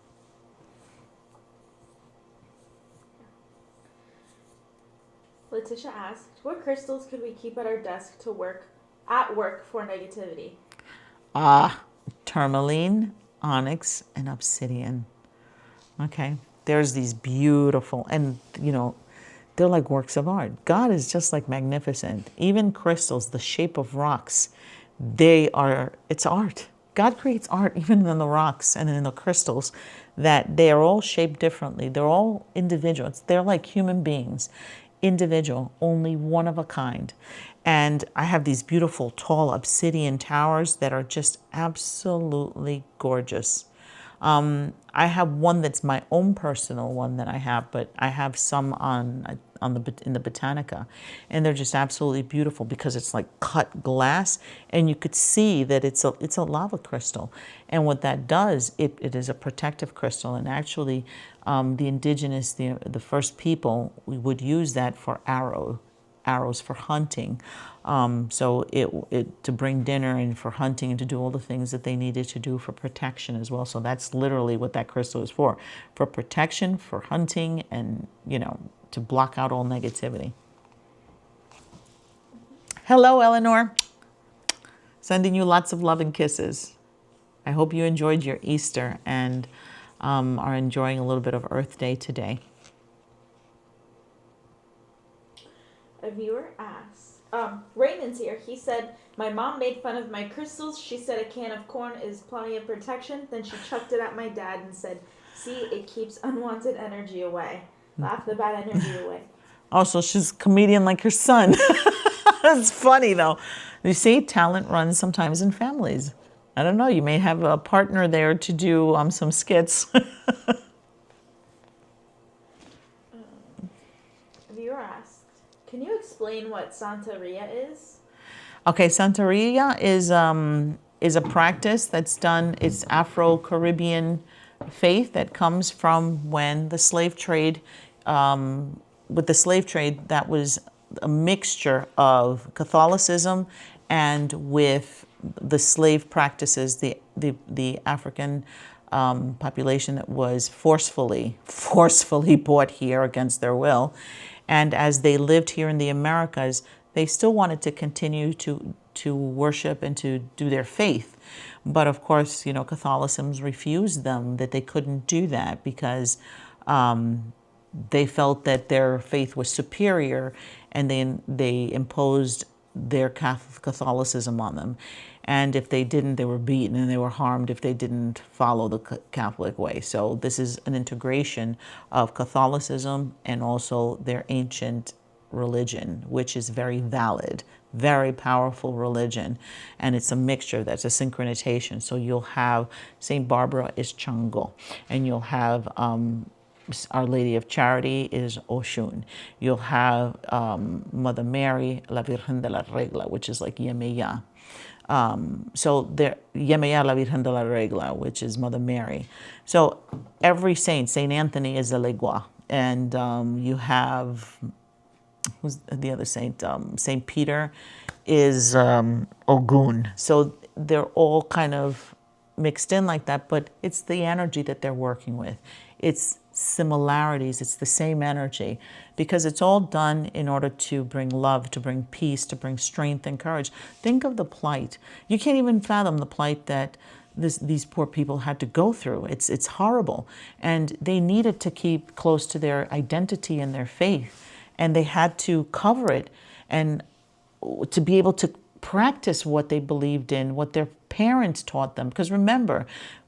Letitia asked, what crystals could we keep at our desk to work for negativity? Tourmaline, onyx, and obsidian. Okay, there's these beautiful, and you know, they're like works of art. God is just like magnificent. Even crystals, the shape of rocks, it's art. God creates art even in the rocks and in the crystals, that they are all shaped differently. They're all individuals. They're like human beings, individual, only one of a kind. And I have these beautiful tall obsidian towers that are just absolutely gorgeous. I have one that's my own personal one that I have, but I have some in the Botanica, and they're just absolutely beautiful because it's like cut glass, and you could see that it's a lava crystal. And what that does, it is a protective crystal, and actually the indigenous, the first people, we would use that for arrows for hunting. So to bring dinner and for hunting and to do all the things that they needed to do for protection as well. So that's literally what that crystal is for protection, for hunting, and, you know, to block out all negativity. Hello, Eleanor. Sending you lots of love and kisses. I hope you enjoyed your Easter and are enjoying a little bit of Earth Day today. A viewer asks, Raymond's here. He said, my mom made fun of my crystals. She said a can of corn is plenty of protection. Then she chucked it at my dad and said, see, it keeps unwanted energy away. Laugh the bad energy away. Also, she's a comedian like her son. It's funny, though. You see, talent runs sometimes in families. I don't know. You may have a partner there to do some skits. A viewer asked, can you explain what Santeria is? Okay, Santeria is a practice that's done. It's Afro-Caribbean faith that comes from when the slave trade, with the slave trade, that was a mixture of Catholicism and with the slave practices, the African population that was forcefully brought here against their will. And as they lived here in the Americas, they still wanted to continue to worship and to do their faith. But of course, you know, Catholicism refused them, that they couldn't do that because they felt that their faith was superior, and they imposed their Catholicism on them. And if they didn't, they were beaten and they were harmed if they didn't follow the Catholic way. So this is an integration of Catholicism and also their ancient religion, which is very valid, very powerful religion. And it's a mixture, that's a synchronization. So you'll have St. Barbara is Chango, and you'll have Our Lady of Charity is Oshun. You'll have Mother Mary, La Virgen de la Regla, which is like Yemeya. So there, Yemeya la Virgen de la Regla, which is Mother Mary. So every saint, Saint Anthony is a Legua, and you have, who's the other saint? Saint Peter is Ogun. So they're all kind of mixed in like that, but it's the energy that they're working with. It's similarities, it's the same energy, because it's all done in order to bring love, to bring peace, to bring strength and courage. Think of the plight. You can't even fathom the plight that these poor people had to go through. It's horrible. And they needed to keep close to their identity and their faith. And they had to cover it and to be able to practice what they believed in, what their parents taught them. Because remember,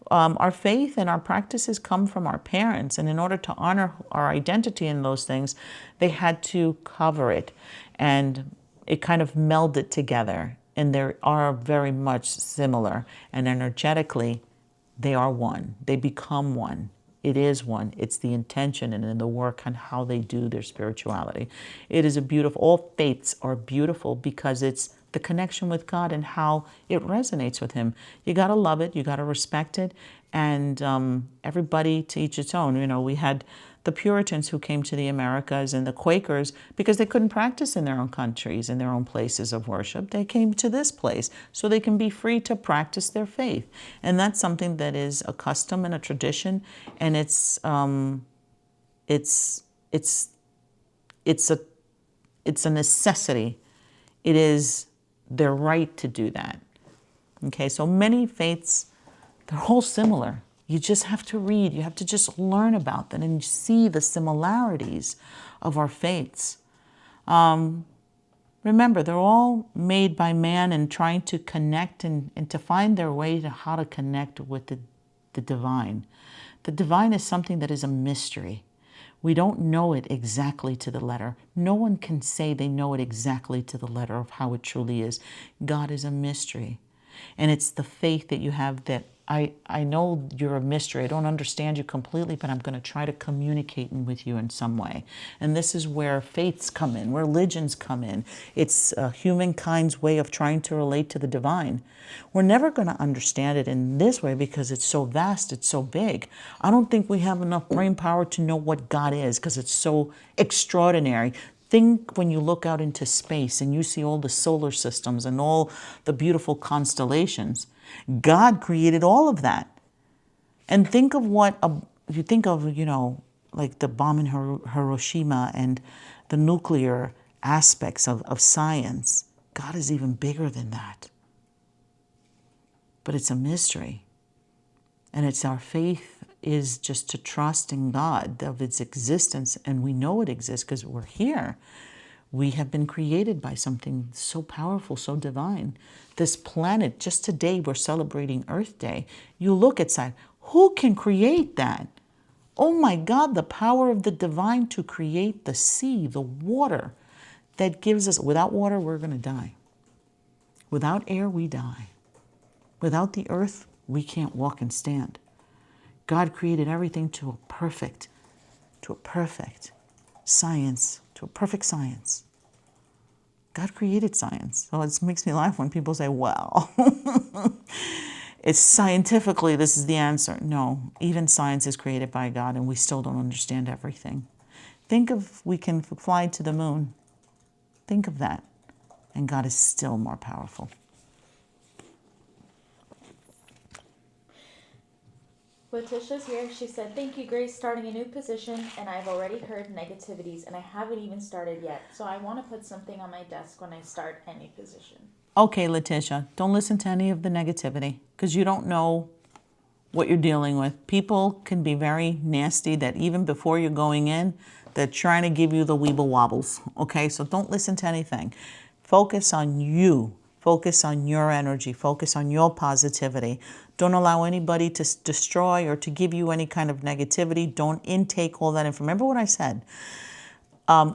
our faith and our practices come from our parents. And in order to honor our identity in those things, they had to cover it. And it kind of melded together. And they are very much similar. And energetically, they are one. They become one. It is one. It's the intention and in the work on how they do their spirituality. It is a beautiful, all faiths are beautiful because it's the connection with God and how it resonates with Him. You got to love it. You got to respect it. And everybody to each its own. You know, we had the Puritans who came to the Americas and the Quakers because they couldn't practice in their own countries, in their own places of worship. They came to this place so they can be free to practice their faith. And that's something that is a custom and a tradition, and it's a necessity. It is their right to do that. Okay, so many faiths, they're all similar. You just have to read. You have to just learn about them and see the similarities of our faiths. Remember, they're all made by man and trying to connect and to find their way to how to connect with the divine. The divine is something that is a mystery. We don't know it exactly to the letter. No one can say they know it exactly to the letter of how it truly is. God is a mystery. And it's the faith that you have that I know you're a mystery. I don't understand you completely, but I'm going to try to communicate with you in some way. And this is where faiths come in, where religions come in. It's humankind's way of trying to relate to the divine. We're never going to understand it in this way because it's so vast, it's so big. I don't think we have enough brain power to know what God is because it's so extraordinary. Think when you look out into space and you see all the solar systems and all the beautiful constellations. God created all of that. And think of what, if you think of, you know, like the bomb in Hiroshima and the nuclear aspects of science. God is even bigger than that. But it's a mystery. And it's our faith is just to trust in God of its existence. And we know it exists because we're here. We have been created by something so powerful, so divine. This planet, just today we're celebrating Earth Day. You look outside, who can create that? Oh my God, the power of the divine to create the sea, the water that gives us, without water, we're going to die. Without air, we die. Without the earth, we can't walk and stand. God created everything to a perfect science, to a perfect science. God created science. So it makes me laugh when people say, well, it's scientifically, this is the answer. No, even science is created by God and we still don't understand everything. Think of, we can fly to the moon. Think of that. And God is still more powerful. Letitia's here. She said, thank you, Grace, starting a new position, and I've already heard negativities, and I haven't even started yet. So I want to put something on my desk when I start any position. Okay, Letitia, don't listen to any of the negativity because you don't know what you're dealing with. People can be very nasty that even before you're going in, they're trying to give you the weeble wobbles. Okay, so don't listen to anything. Focus on you. Focus on your energy. Focus on your positivity. Don't allow anybody to destroy or to give you any kind of negativity. Don't intake all that information. Remember what I said.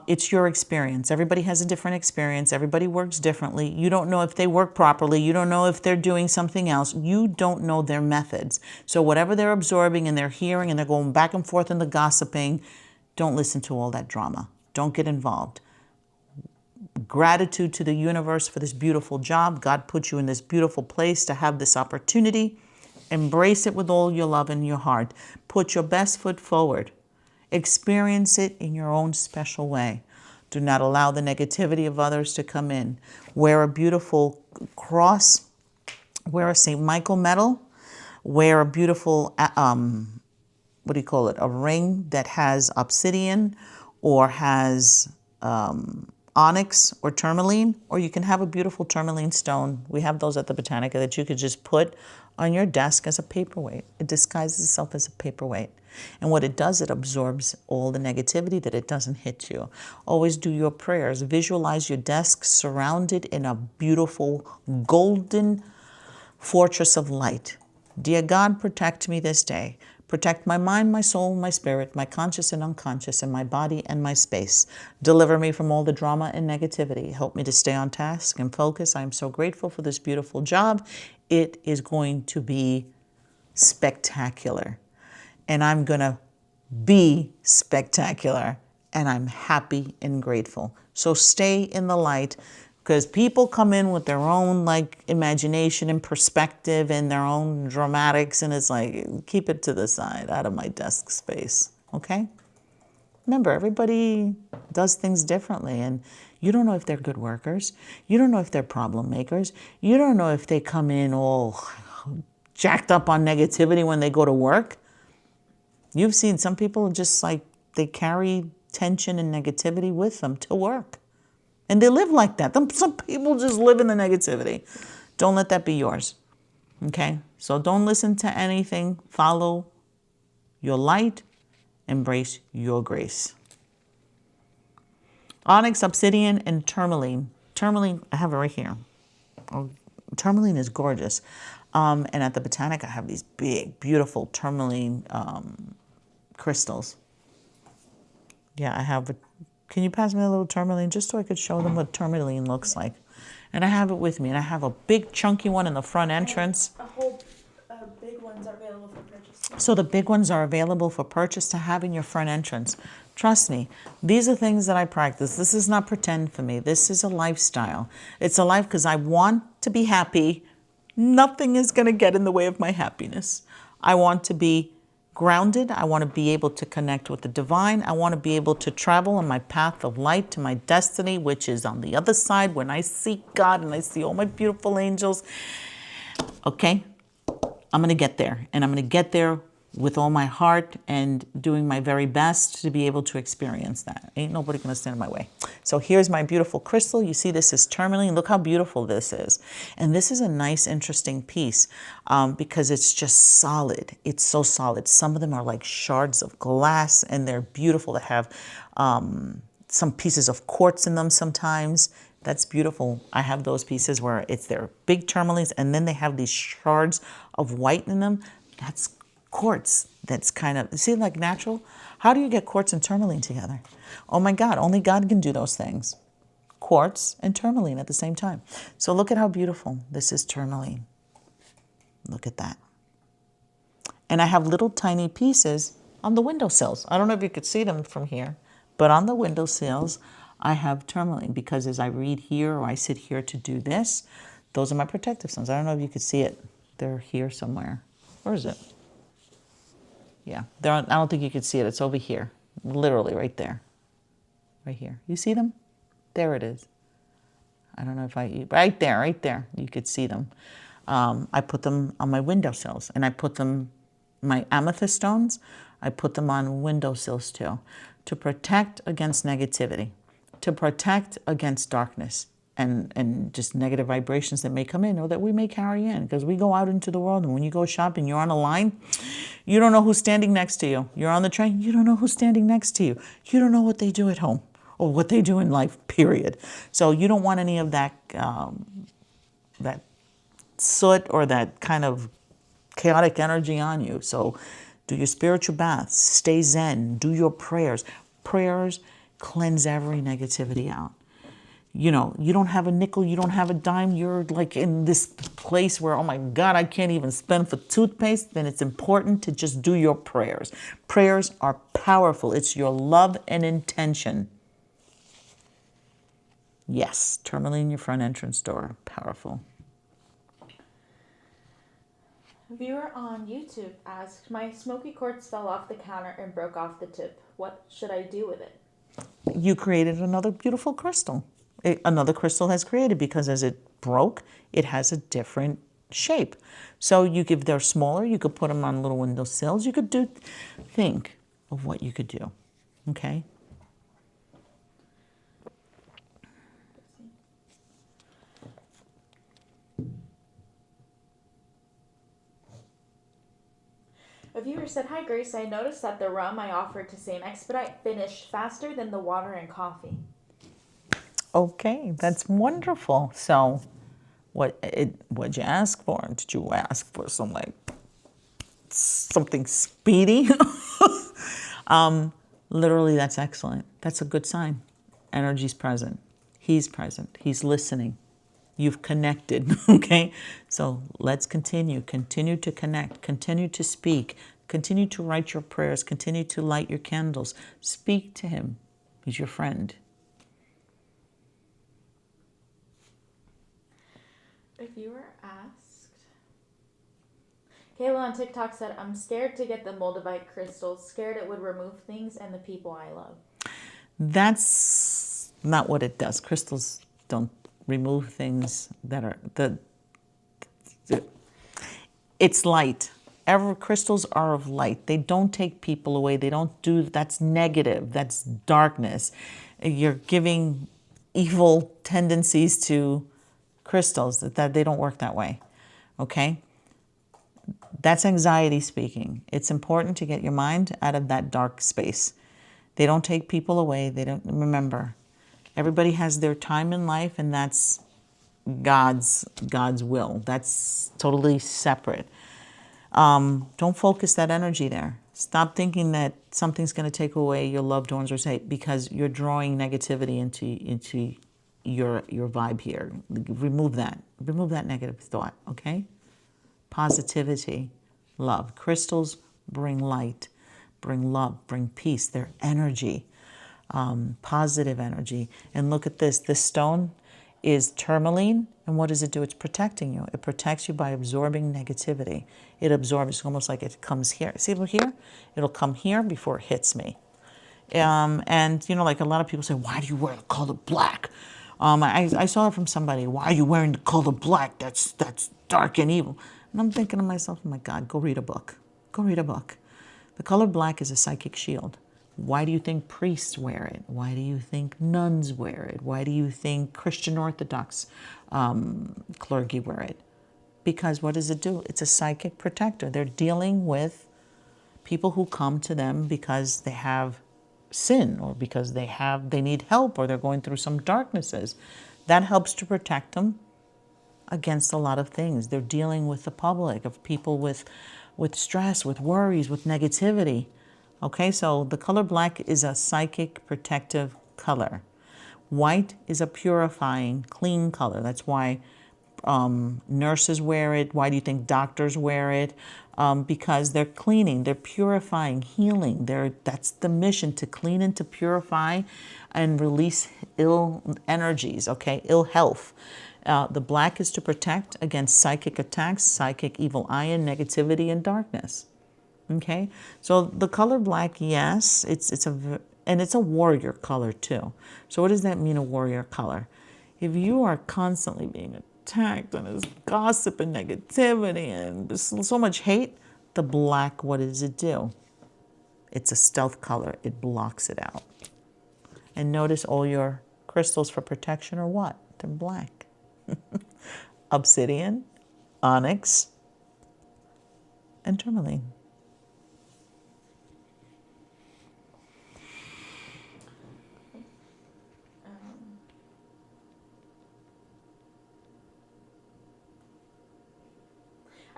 It's your experience. Everybody has a different experience. Everybody works differently. You don't know if they work properly. You don't know if they're doing something else. You don't know their methods. So whatever they're absorbing and they're hearing and they're going back and forth in the gossiping, don't listen to all that drama. Don't get involved. Gratitude to the universe for this beautiful job. God put you in this beautiful place to have this opportunity. Embrace it with all your love in your heart. Put your best foot forward. Experience it in your own special way. Do not allow the negativity of others to come in. Wear a beautiful cross. Wear a St. Michael medal. Wear a beautiful, what do you call it? A ring that has obsidian or has onyx or tourmaline, or you can have a beautiful tourmaline stone. We have those at the Botanica that you could just put on your desk as a paperweight. It disguises itself as a paperweight. And what it does, it absorbs all the negativity that it doesn't hit you. Always do your prayers. Visualize your desk surrounded in a beautiful golden fortress of light. Dear God, protect me this day. Protect my mind, my soul, my spirit, my conscious and unconscious, and my body and my space. Deliver me from all the drama and negativity. Help me to stay on task and focus. I am so grateful for this beautiful job. It is going to be spectacular. And I'm going to be spectacular. And I'm happy and grateful. So stay in the light, because people come in with their own like imagination and perspective and their own dramatics, and it's like, keep it to the side, out of my desk space, okay? Remember, everybody does things differently, and you don't know if they're good workers. You don't know if they're problem makers. You don't know if they come in all jacked up on negativity when they go to work. You've seen some people just like, they carry tension and negativity with them to work. And they live like that. Some people just live in the negativity. Don't let that be yours. Okay? So don't listen to anything. Follow your light. Embrace your grace. Onyx, obsidian, and tourmaline. Tourmaline, I have it right here. Oh, tourmaline is gorgeous. And at the Botanica, I have these big, beautiful tourmaline crystals. Yeah, I have a. Can you pass me a little tourmaline just so I could show them what tourmaline looks like? And I have it with me. And I have a big chunky one in the front entrance. A whole big ones are available for purchase. So the big ones are available for purchase to have in your front entrance. Trust me, these are things that I practice. This is not pretend for me. This is a lifestyle. It's a life because I want to be happy. Nothing is going to get in the way of my happiness. I want to be grounded. I want to be able to connect with the divine. I want to be able to travel on my path of light to my destiny, which is on the other side when I see God and I see all my beautiful angels. Okay, I'm going to get there, and I'm going to get there with all my heart and doing my very best to be able to experience that. Ain't nobody going to stand in my way. So here's my beautiful crystal. You see this is tourmaline. Look how beautiful this is. And this is a nice, interesting piece because it's just solid. It's so solid. Some of them are like shards of glass, and they're beautiful to have some pieces of quartz in them sometimes. That's beautiful. I have those pieces where they're big tourmalines, and then they have these shards of white in them. That's quartz. That's kind of, see, like natural. How do you get quartz and tourmaline together? Oh my God, only God can do those things. Quartz and tourmaline at the same time. So look at how beautiful this is, tourmaline. Look at that. And I have little tiny pieces on the windowsills. I don't know if you could see them from here, but on the windowsills, I have tourmaline because as I read here or I sit here to do this, those are my protective stones. I don't know if you could see it. They're here somewhere. Where is it? Yeah, I don't think you could see it. It's over here, literally right there, right here. You see them? There it is. I don't know if right there, you could see them. I put them on my windowsills, and I put them, my amethyst stones, I put them on windowsills too, to protect against negativity, to protect against darkness, and just negative vibrations that may come in or that we may carry in, because we go out into the world, and when you go shopping, you're on a line, you don't know who's standing next to you. You're on the train, you don't know who's standing next to you. You don't know what they do at home or what they do in life, period. So you don't want any of that, that soot or that kind of chaotic energy on you. So do your spiritual baths, stay zen, do your prayers. Prayers cleanse every negativity out. You know, you don't have a nickel, you don't have a dime, you're like in this place where, oh my God, I can't even spend for toothpaste, then it's important to just do your prayers. Prayers are powerful. It's your love and intention. Yes, tourmaline your front entrance door. Powerful. A viewer on YouTube asked, my smoky quartz fell off the counter and broke off the tip. What should I do with it? You created another beautiful crystal. Another crystal has created, because as it broke, it has a different shape. So if they're smaller, you could put them on little windowsills. You could think of what you could do. Okay? A viewer said, hi Grace, I noticed that the rum I offered to Same Expedite finished faster than the water and coffee. Okay, that's wonderful. So what'd you ask for? Did you ask for something speedy? Literally, that's excellent. That's a good sign. Energy's present. He's present. He's listening. You've connected, okay? So let's continue. Continue to connect. Continue to speak. Continue to write your prayers. Continue to light your candles. Speak to him. He's your friend. A viewer asked, Kayla on TikTok said, I'm scared to get the Moldavite crystals. Scared it would remove things and the people I love. That's not what it does. Crystals don't remove things that are it's light. Crystals are of light. They don't take people away. They don't do, that's negative. That's darkness. You're giving evil tendencies to crystals, that they don't work that way. Okay? That's anxiety speaking. It's important to get your mind out of that dark space. They don't take people away. They don't, remember, everybody has their time in life, and that's God's will. That's totally separate. Don't focus that energy there. Stop thinking that something's going to take away your loved ones, or say, because you're drawing negativity into your vibe here. Remove that. Remove that negative thought, okay? Positivity, love. Crystals bring light, bring love, bring peace. They're energy, positive energy. And look at this. This stone is tourmaline, and what does it do? It's protecting you. It protects you by absorbing negativity. It absorbs, almost like it comes here. See over here? It'll come here before it hits me. And, you know, like a lot of people say, why do you wear the color black? I saw it from somebody. Why are you wearing the color black? That's dark and evil. And I'm thinking to myself, oh my God, go read a book. Go read a book. The color black is a psychic shield. Why do you think priests wear it? Why do you think nuns wear it? Why do you think Christian Orthodox clergy wear it? Because what does it do? It's a psychic protector. They're dealing with people who come to them because they have sin, or because they need help, or they're going through some darknesses. That helps to protect them against a lot of things. They're dealing with the public, of people with stress, with worries, with negativity. Okay, so the color black is a psychic protective color. White is a purifying, clean color. That's why nurses wear it. Why do you think doctors wear it? Because they're cleaning, they're purifying, healing. That's the mission, to clean and to purify and release ill energies, okay, ill health. The black is to protect against psychic attacks, psychic evil eye, and negativity and darkness. Okay, so the color black, yes, it's a warrior color too. So what does that mean, a warrior color? If you are constantly being attacked and there's gossip and negativity and so much hate, the black, what does it do? It's a stealth color. It blocks it out. And notice all your crystals for protection are what? They're black. Obsidian, onyx, and tourmaline.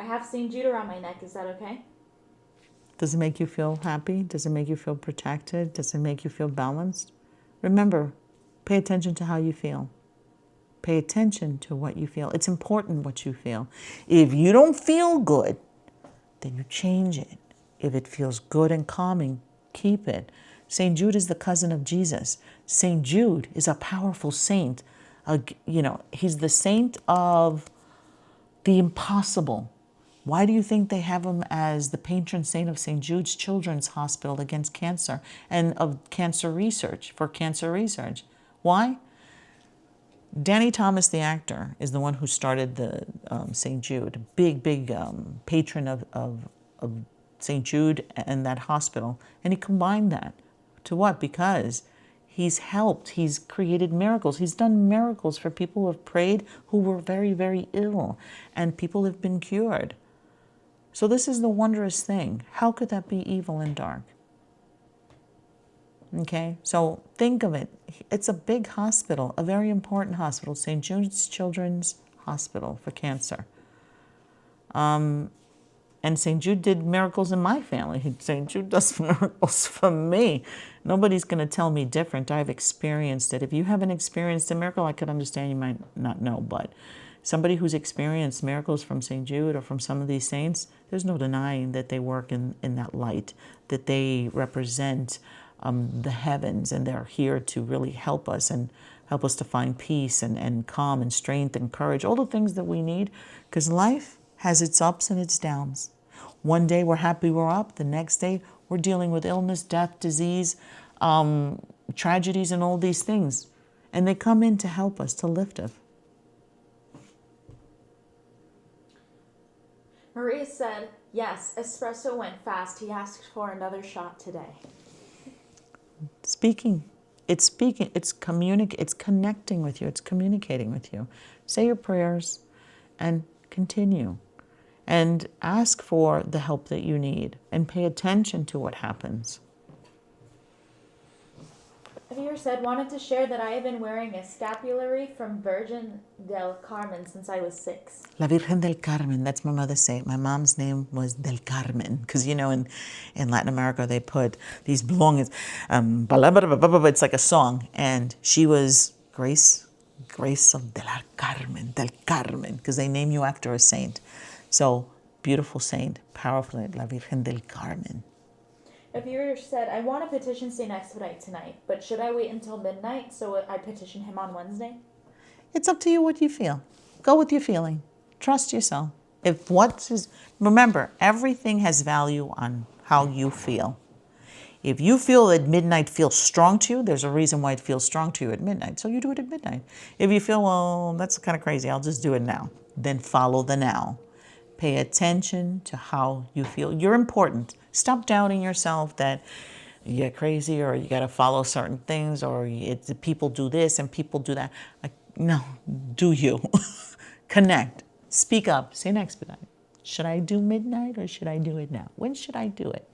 I have St. Jude around my neck. Is that okay? Does it make you feel happy? Does it make you feel protected? Does it make you feel balanced? Remember, pay attention to how you feel. Pay attention to what you feel. It's important what you feel. If you don't feel good, then you change it. If it feels good and calming, keep it. St. Jude is the cousin of Jesus. St. Jude is a powerful saint. He's the saint of the impossible. Why do you think they have him as the patron saint of St. Jude's Children's Hospital against cancer and of cancer research, for cancer research? Why? Danny Thomas, the actor, is the one who started the St. Jude, big patron of St. Jude and that hospital. And he combined that to what? Because he's helped, he's created miracles. He's done miracles for people who have prayed, who were very, very ill, and people have been cured. So this is the wondrous thing. How could that be evil and dark? Okay, so think of it. It's a big hospital, a very important hospital, St. Jude's Children's Hospital for cancer. And St. Jude did miracles in my family. St. Jude does miracles for me. Nobody's going to tell me different. I've experienced it. If you haven't experienced a miracle, I could understand you might not know, but somebody who's experienced miracles from St. Jude or from some of these saints, there's no denying that they work in that light, that they represent the heavens, and they're here to really help us and help us to find peace and calm and strength and courage, all the things that we need, because life has its ups and its downs. One day we're happy we're up, the next day we're dealing with illness, death, disease, tragedies, and all these things. And they come in to help us, to lift us. Maria said, yes, espresso went fast. He asked for another shot today. It's connecting with you, it's communicating with you. Say your prayers and continue. And ask for the help that you need and pay attention to what happens. A viewer said, wanted to share that I have been wearing a scapulary from Virgin del Carmen since I was 6. La Virgen del Carmen, that's my mother's saint. My mom's name was del Carmen, because in Latin America they put these belongings, it's like a song, and she was Grace of del Carmen, because they name you after a saint. So, beautiful saint, powerful, La Virgen del Carmen. A viewer said, I want to petition St. Expedite tonight, but should I wait until midnight so I petition him on Wednesday? It's up to you what you feel. Go with your feeling. Trust yourself. Remember, everything has value on how you feel. If you feel that midnight feels strong to you, there's a reason why it feels strong to you at midnight. So you do it at midnight. If you feel, well, that's kind of crazy, I'll just do it now, then follow the now. Pay attention to how you feel. You're important. Stop doubting yourself that you're crazy or you got to follow certain things or people do this and people do that. No, do you. Connect. Speak up. Say an expedite. Should I do midnight or should I do it now? When should I do it?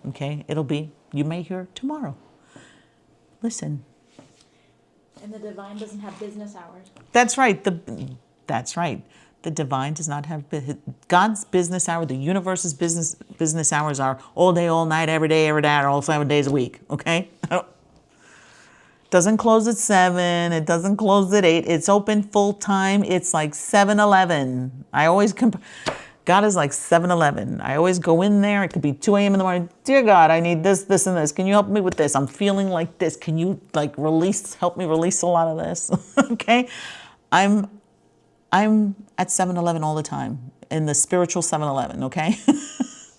Okay, you may hear tomorrow. Listen. And the divine doesn't have business hours. That's right. That's right. The divine does not have God's business hour. The universe's business hours are all day, all night, every day, all 7 days a week. Okay, doesn't close at 7. It doesn't close at 8. It's open full time. It's like 7-Eleven. I always God is like 7-Eleven. I always go in there. It could be 2 a.m. in the morning. Dear God, I need this, this, and this. Can you help me with this? I'm feeling like this. Can you help me release a lot of this? Okay, I'm at 7-Eleven all the time, in the spiritual 7-Eleven, okay? It's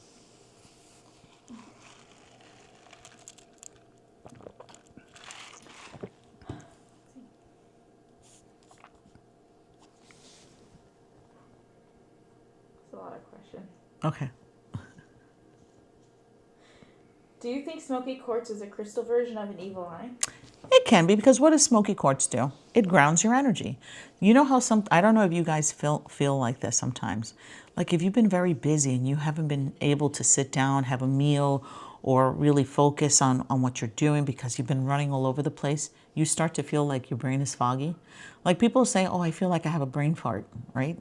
a lot of questions. Okay. Do you think smoky quartz is a crystal version of an evil eye? It can be, because what does smoky quartz do? It grounds your energy. You know how I don't know if you guys feel like this sometimes. Like if you've been very busy and you haven't been able to sit down, have a meal, or really focus on what you're doing because you've been running all over the place, you start to feel like your brain is foggy. Like people say, oh, I feel like I have a brain fart, right?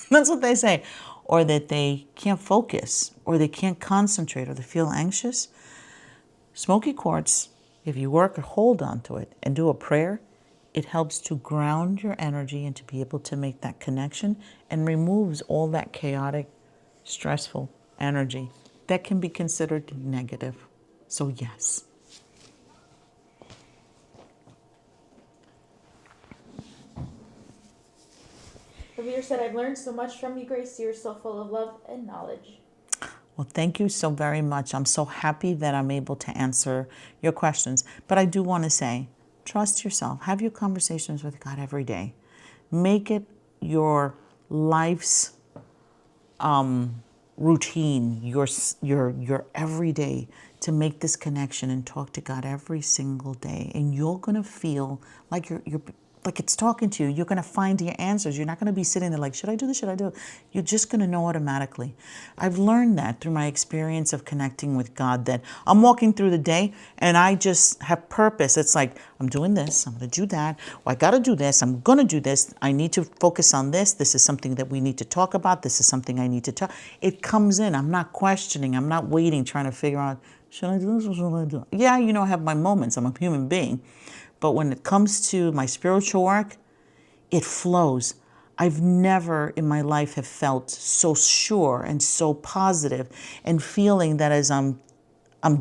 That's what they say. Or that they can't focus, or they can't concentrate, or they feel anxious. Smoky quartz If you work or hold on to it and do a prayer, it helps to ground your energy and to be able to make that connection and removes all that chaotic, stressful energy that can be considered negative. So yes. A viewer said, I've learned so much from you, Grace. You're so full of love and knowledge. Well, thank you so very much. I'm so happy that I'm able to answer your questions. But I do want to say, trust yourself. Have your conversations with God every day. Make it your life's routine, your everyday, to make this connection and talk to God every single day. And you're going to feel like you're like it's talking to you. You're going to find your answers. You're not going to be sitting there like, should I do this? Should I do it? You're just going to know automatically. I've learned that through my experience of connecting with God, that I'm walking through the day and I just have purpose. It's like, I'm doing this. I'm going to do that. Well, I got to do this. I'm going to do this. I need to focus on this. This is something that we need to talk about. This is something I need to talk. It comes in. I'm not questioning. I'm not waiting, trying to figure out, should I do this or should I do it? Yeah, I have my moments. I'm a human being. But when it comes to my spiritual work, it flows. I've never in my life have felt so sure and so positive and feeling that as I'm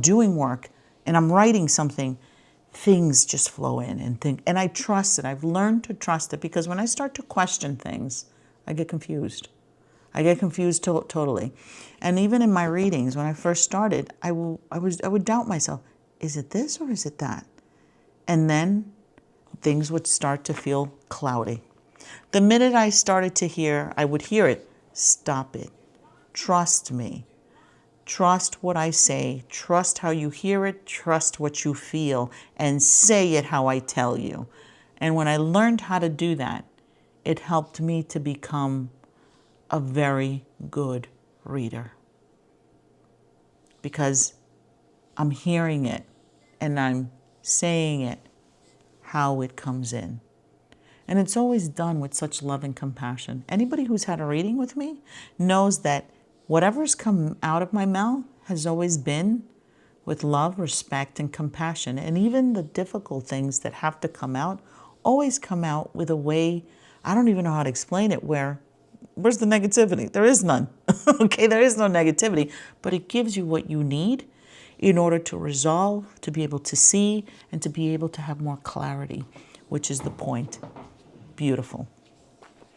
doing work and I'm writing something, things just flow in and I trust it. I've learned to trust it, because when I start to question things, I get confused. I get confused totally. And even in my readings, when I first started, I would doubt myself. Is it this or is it that? And then things would start to feel cloudy. The minute I started to hear, I would hear it, stop it, trust me, trust what I say, trust how you hear it, trust what you feel, and say it how I tell you. And when I learned how to do that, it helped me to become a very good reader, because I'm hearing it and I'm saying it how it comes in. And it's always done with such love and compassion. Anybody who's had a reading with me knows that whatever's come out of my mouth has always been with love, respect, and compassion. And even the difficult things that have to come out always come out with a way, I don't even know how to explain it, where's the negativity? There is none. Okay, there is no negativity, but it gives you what you need in order to resolve, to be able to see, and to be able to have more clarity, which is the point. Beautiful.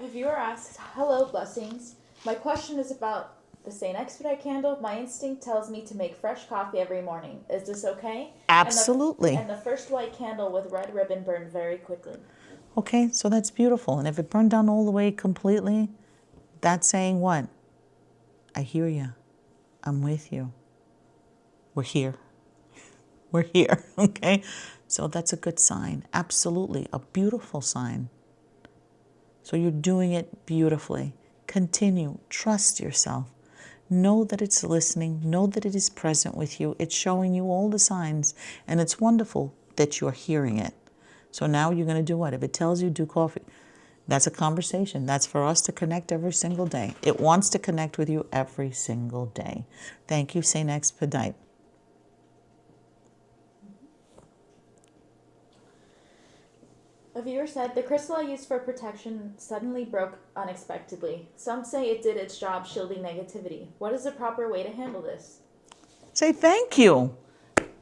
A viewer asks, hello, blessings. My question is about the St. Expedite candle. My instinct tells me to make fresh coffee every morning. Is this okay? Absolutely. And the first white candle with red ribbon burned very quickly. Okay, so that's beautiful. And if it burned down all the way completely, that's saying what? I hear you. I'm with you. We're here. We're here, okay? So that's a good sign. Absolutely, a beautiful sign. So you're doing it beautifully. Continue. Trust yourself. Know that it's listening. Know that it is present with you. It's showing you all the signs. And it's wonderful that you're hearing it. So now you're going to do what? If it tells you do coffee, that's a conversation. That's for us to connect every single day. It wants to connect with you every single day. Thank you, St. Expedite. A viewer said, the crystal I used for protection suddenly broke unexpectedly. Some say it did its job shielding negativity. What is the proper way to handle this? Say thank you.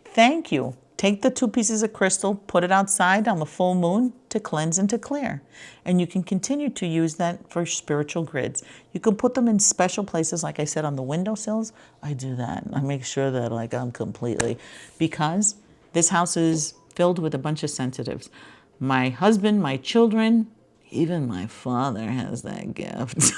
Thank you. Take the 2 pieces of crystal, put it outside on the full moon to cleanse and to clear. And you can continue to use that for spiritual grids. You can put them in special places, like I said, on the windowsills. I do that. I make sure that I'm completely, because this house is filled with a bunch of sensitives. My husband, my children, even my father has that gift.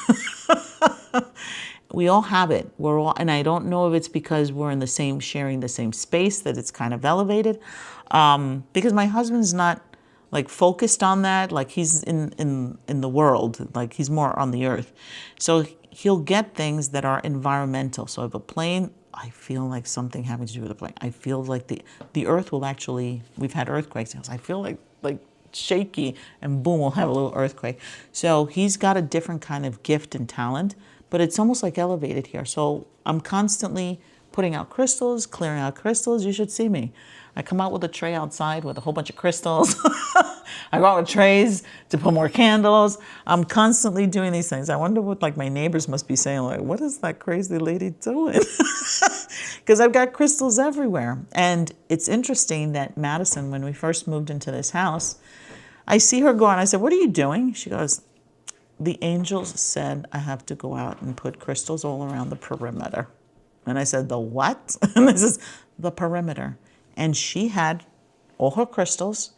We all have it. We're all, and I don't know if it's because we're in the same, sharing the same space that it's kind of elevated. Because my husband's not like focused on that. Like he's in the world, like he's more on the earth. So he'll get things that are environmental. So if a plane, I feel like something having to do with the plane. I feel like the earth will actually, we've had earthquakes. I feel like shaky, and boom, we'll have a little earthquake. So he's got a different kind of gift and talent, but it's almost like elevated here. So I'm constantly putting out crystals, clearing out crystals. You should see me. I come out with a tray outside with a whole bunch of crystals. I go out with trays to put more candles. I'm constantly doing these things. I wonder what like my neighbors must be saying, like, what is that crazy lady doing? Because I've got crystals everywhere. And it's interesting that Madison, when we first moved into this house, I see her go out and I said, what are you doing? She goes, the angels said I have to go out and put crystals all around the perimeter. And I said, the what? And this is the perimeter. And she had all her crystals.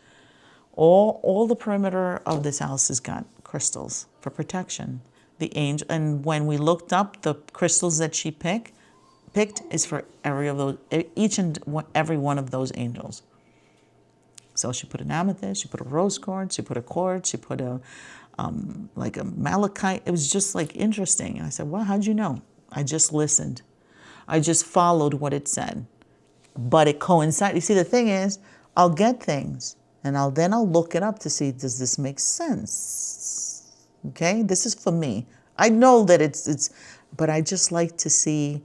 All the perimeter of this house has got crystals for protection. The angel, and when we looked up the crystals that she picked is for each and every one of those angels. So she put an amethyst, she put a rose quartz, she put a quartz, she put a like a malachite. It was just like interesting. And I said, well, how'd you know? I just listened. I just followed what it said. But it coincided. You see, the thing is, I'll get things and I'll look it up to see, does this make sense? Okay, this is for me. I know that it's, but I just like to see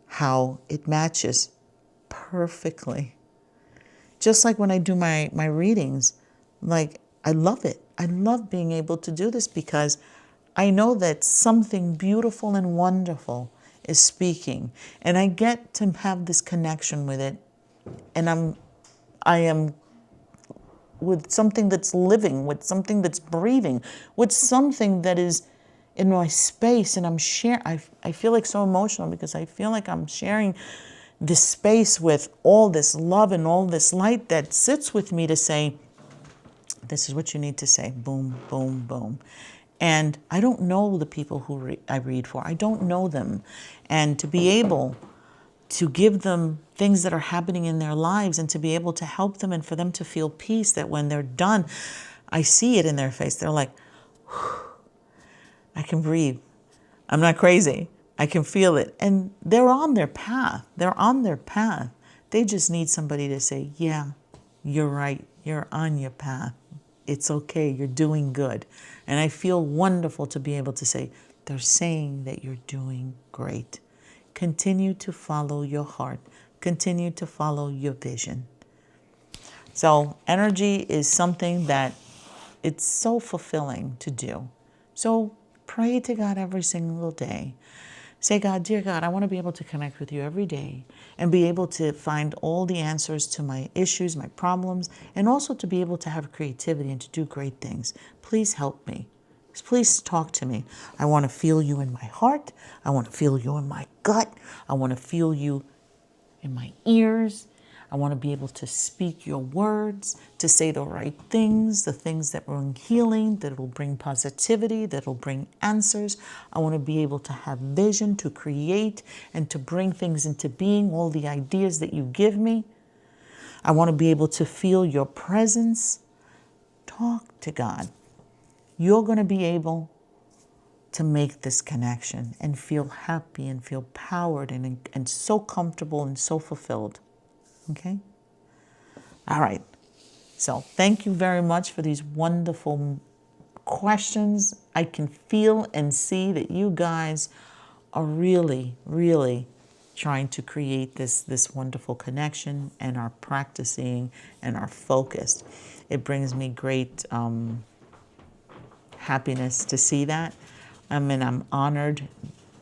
how it matches perfectly. Just like when I do my readings, like I love it. I love being able to do this because I know that something beautiful and wonderful is speaking, and I get to have this connection with it, and I am with something that's living, with something that's breathing, with something that is in my space, and I'm sharing. I feel like so emotional because I feel like I'm sharing this space with all this love and all this light that sits with me to say, this is what you need to say, boom, boom, boom. And I don't know the people who I read for. I don't know them. And to be able to give them things that are happening in their lives and to be able to help them and for them to feel peace, that when they're done, I see it in their face. They're like, I can breathe. I'm not crazy. I can feel it. And they're on their path. They're on their path. They just need somebody to say, yeah, you're right. You're on your path. It's okay. You're doing good. And I feel wonderful to be able to say, they're saying that you're doing great. Continue to follow your heart. Continue to follow your vision. So energy is something that it's so fulfilling to do. So pray to God every single day. Say, God, dear God, I want to be able to connect with you every day and be able to find all the answers to my issues, my problems, and also to be able to have creativity and to do great things. Please help me. Please talk to me. I want to feel you in my heart. I want to feel you in my gut. I want to feel you in my ears. I want to be able to speak your words, to say the right things, the things that bring healing, that will bring positivity, that will bring answers. I want to be able to have vision, to create, and to bring things into being, all the ideas that you give me. I want to be able to feel your presence. Talk to God. You're going to be able to make this connection and feel happy and feel powered and so comfortable and so fulfilled. Okay? All right. So thank you very much for these wonderful questions. I can feel and see that you guys are really, really trying to create this wonderful connection and are practicing and are focused. It brings me great happiness to see that. And I'm honored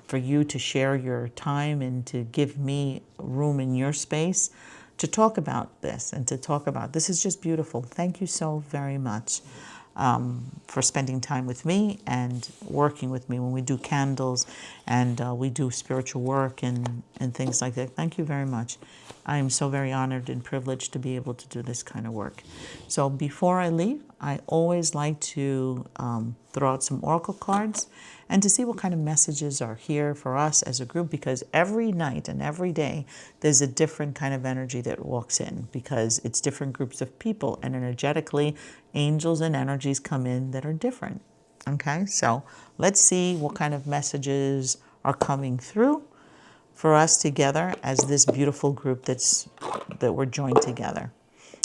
for you to share your time and to give me room in your space to talk about this and to talk about this is just beautiful. Thank you so very much for spending time with me and working with me when we do candles and we do spiritual work and things like that. Thank you very much. I am so very honored and privileged to be able to do this kind of work. So before I leave, I always like to throw out some oracle cards and to see what kind of messages are here for us as a group, because every night and every day there's a different kind of energy that walks in because it's different groups of people, and energetically angels and energies come in that are different. Okay, so let's see what kind of messages are coming through for us together as this beautiful group that we're joined together.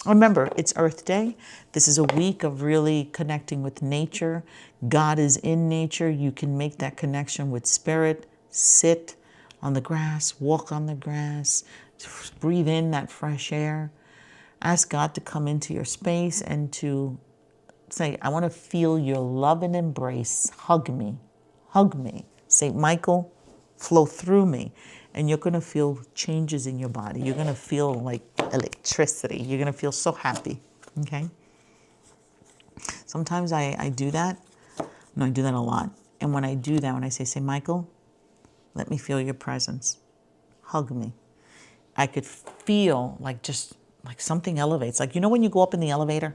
Remember, it's Earth Day. This is a week of really connecting with nature. God is in nature. You can make that connection with spirit. Sit, on the grass, walk on the grass, breathe in that fresh air. Ask God to come into your space and to say, I want to feel your love and embrace. Hug me. Hug me. St. Michael, flow through me. And you're going to feel changes in your body. You're going to feel like electricity. You're going to feel so happy. Okay? Sometimes I do that. No, I do that a lot. And when I do that, when I say, St. Michael, let me feel your presence. Hug me. I could feel like just like something elevates. Like, you know when you go up in the elevator?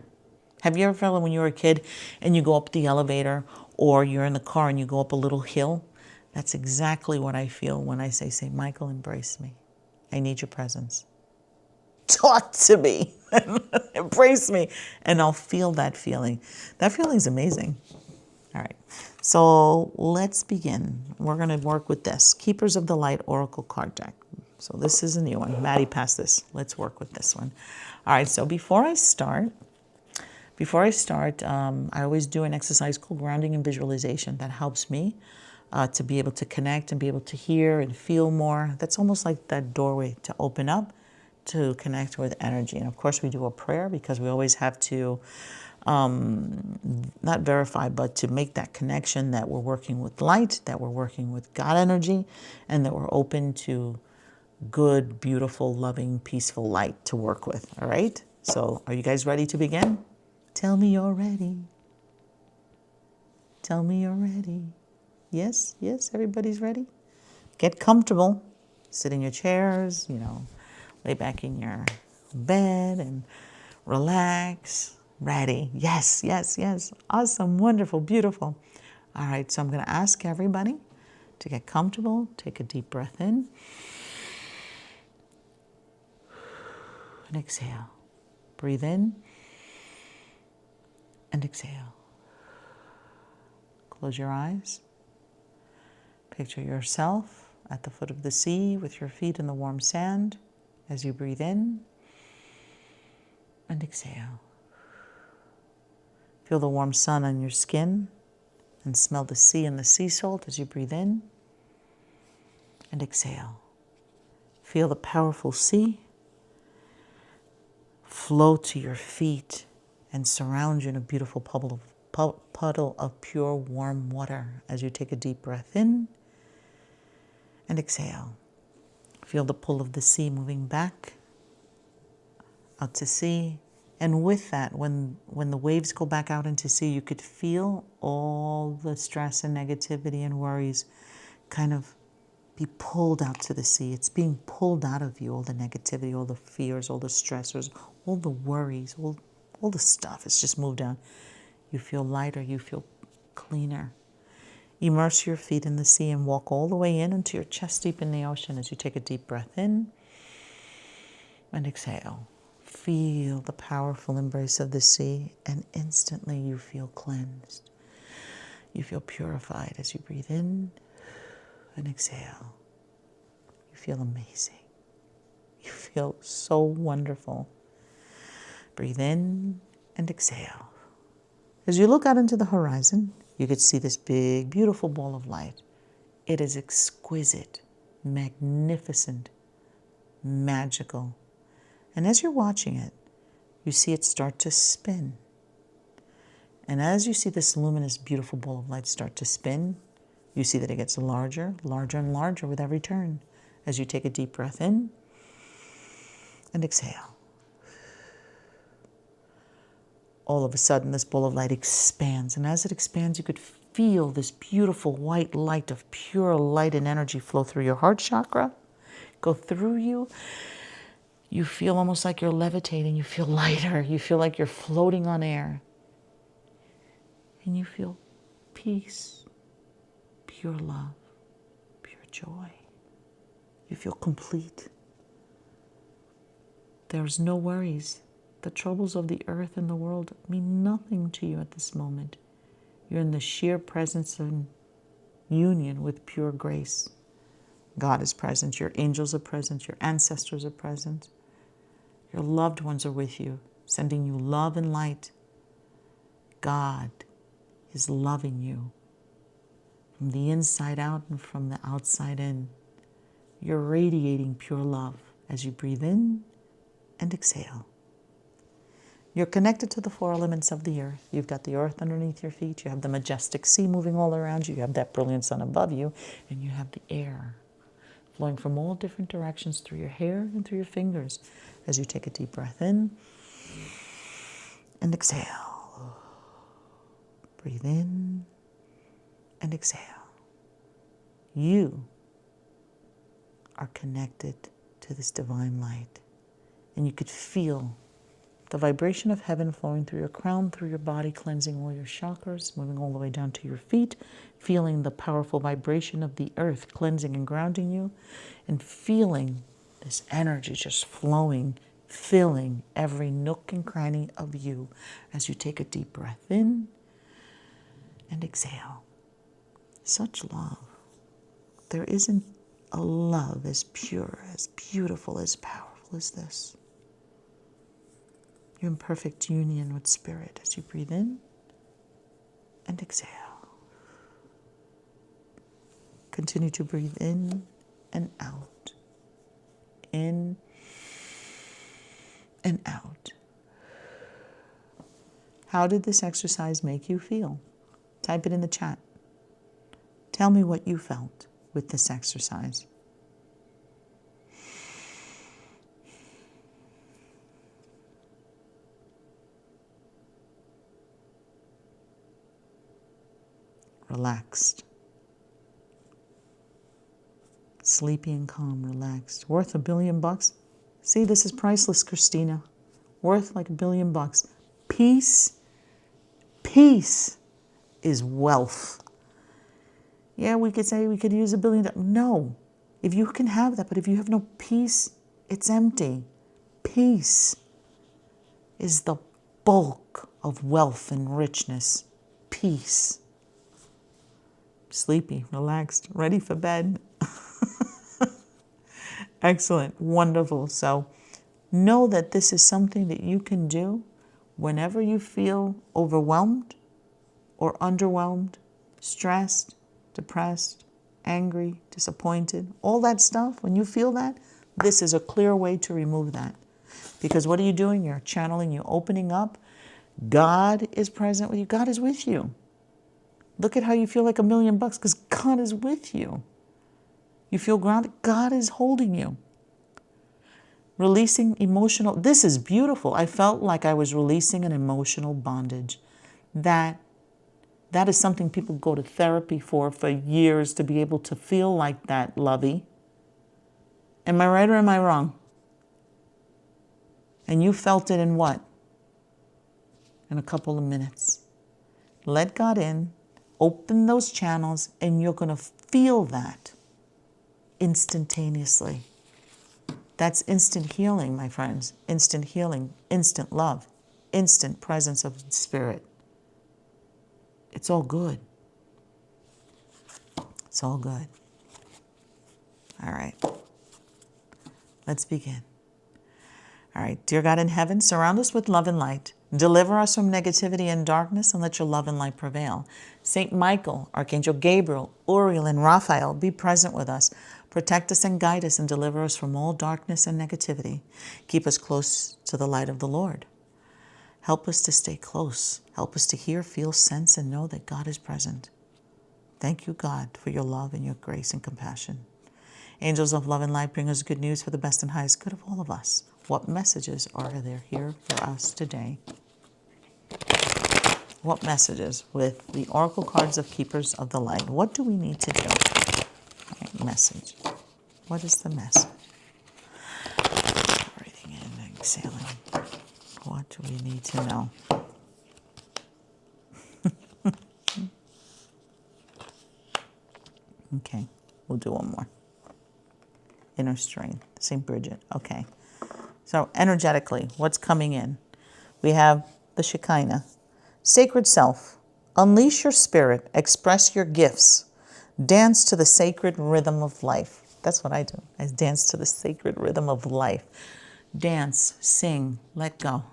Have you ever felt when you were a kid and you go up the elevator, or you're in the car and you go up a little hill? That's exactly what I feel when I say, St. Michael, embrace me. I need your presence. Talk to me. Embrace me. And I'll feel that feeling. That feeling is amazing. All right. So let's begin. We're going to work with this. Keepers of the Light Oracle card deck. So this is a new one. Maddie passed this. Let's work with this one. All right. So before I start, I always do an exercise called grounding and visualization that helps me to be able to connect and be able to hear and feel more. That's almost like that doorway to open up, to connect with energy. And of course, we do a prayer because we always have to not verify, but to make that connection that we're working with light, that we're working with God energy, and that we're open to good, beautiful, loving, peaceful light to work with. All right? So are you guys ready to begin? Tell me you're ready. Tell me you're ready. Yes, yes, everybody's ready. Get comfortable. Sit in your chairs, lay back in your bed and relax. Ready. Yes, yes, yes. Awesome, wonderful, beautiful. All right, so I'm going to ask everybody to get comfortable. Take a deep breath in. And exhale. Breathe in. And exhale. Close your eyes. Picture yourself at the foot of the sea with your feet in the warm sand as you breathe in and exhale. Feel the warm sun on your skin and smell the sea and the sea salt as you breathe in and exhale. Feel the powerful sea flow to your feet and surround you in a beautiful puddle of pure warm water as you take a deep breath in and exhale. Feel the pull of the sea moving back out to sea. And with that, when the waves go back out into sea, you could feel all the stress and negativity and worries kind of be pulled out to the sea. It's being pulled out of you, all the negativity, all the fears, all the stressors, all the worries, all the stuff. It's just moved down. You feel lighter. You feel cleaner. Immerse your feet in the sea and walk all the way in into your chest deep in the ocean as you take a deep breath in and exhale. Feel the powerful embrace of the sea, and instantly you feel cleansed. You feel purified as you breathe in and exhale. You feel amazing. You feel so wonderful. Breathe in and exhale. As you look out into the horizon, you could see this big, beautiful ball of light. It is exquisite, magnificent, magical. And as you're watching it, you see it start to spin. And as you see this luminous, beautiful ball of light start to spin, you see that it gets larger, larger, and larger with every turn as you take a deep breath in and exhale. All of a sudden, this ball of light expands. And as it expands, you could feel this beautiful white light of pure light and energy flow through your heart chakra, go through you. You feel almost like you're levitating. You feel lighter. You feel like you're floating on air. And you feel peace, pure love, pure joy. You feel complete. There's no worries. The troubles of the earth and the world mean nothing to you at this moment. You're in the sheer presence and union with pure grace. God is present. Your angels are present. Your ancestors are present. Your loved ones are with you, sending you love and light. God is loving you from the inside out and from the outside in. You're radiating pure love as you breathe in and exhale. You're connected to the 4 elements of the earth. You've got the earth underneath your feet. You have the majestic sea moving all around you. You have that brilliant sun above you. And you have the air flowing from all different directions through your hair and through your fingers as you take a deep breath in and exhale. Breathe in and exhale. You are connected to this divine light. And you could feel the vibration of heaven flowing through your crown, through your body, cleansing all your chakras, moving all the way down to your feet, feeling the powerful vibration of the earth cleansing and grounding you, and feeling this energy just flowing, filling every nook and cranny of you as you take a deep breath in and exhale. Such love. There isn't a love as pure, as beautiful, as powerful as this. You're in perfect union with Spirit as you breathe in and exhale. Continue to breathe in and out. In and out. How did this exercise make you feel? Type it in the chat. Tell me what you felt with this exercise. Relaxed. Sleepy and calm, relaxed. Worth $1 billion? See, this is priceless, Christina. Worth like $1 billion. Peace. Peace is wealth. Yeah, we could say we could use $1 billion. No. If you can have that, but if you have no peace, it's empty. Peace is the bulk of wealth and richness. Peace. Sleepy, relaxed, ready for bed. Excellent, wonderful. So know that this is something that you can do whenever you feel overwhelmed or underwhelmed, stressed, depressed, angry, disappointed, all that stuff. When you feel that, this is a clear way to remove that. Because what are you doing? You're channeling, you're opening up. God is present with you. God is with you. Look at how you feel like $1 million because God is with you. You feel grounded. God is holding you. Releasing emotional. This is beautiful. I felt like I was releasing an emotional bondage. That is something people go to therapy for years to be able to feel like that, lovey. Am I right or am I wrong? And you felt it in what? In a couple of minutes. Let God in. Open those channels and you're going to feel that instantaneously. That's instant healing, my friends. Instant healing, instant love, instant presence of Spirit. It's all good. It's all good. All right. Let's begin. All right. Dear God in heaven, surround us with love and light. Deliver us from negativity and darkness, and let your love and light prevail. Saint Michael, Archangel Gabriel, Uriel, and Raphael, be present with us. Protect us and guide us and deliver us from all darkness and negativity. Keep us close to the light of the Lord. Help us to stay close. Help us to hear, feel, sense, and know that God is present. Thank you, God, for your love and your grace and compassion. Angels of love and light, bring us good news for the best and highest good of all of us. What messages are there here for us today? What messages with the Oracle cards of Keepers of the Light? What do we need to do? Okay, message. What is the message? Breathing in and exhaling. What do we need to know? Okay, we'll do one more. Inner strength, St. Bridget. Okay. So energetically, what's coming in? We have the Shekinah. Sacred self. Unleash your spirit. Express your gifts. Dance to the sacred rhythm of life. That's what I do. I dance to the sacred rhythm of life. Dance, sing, let go.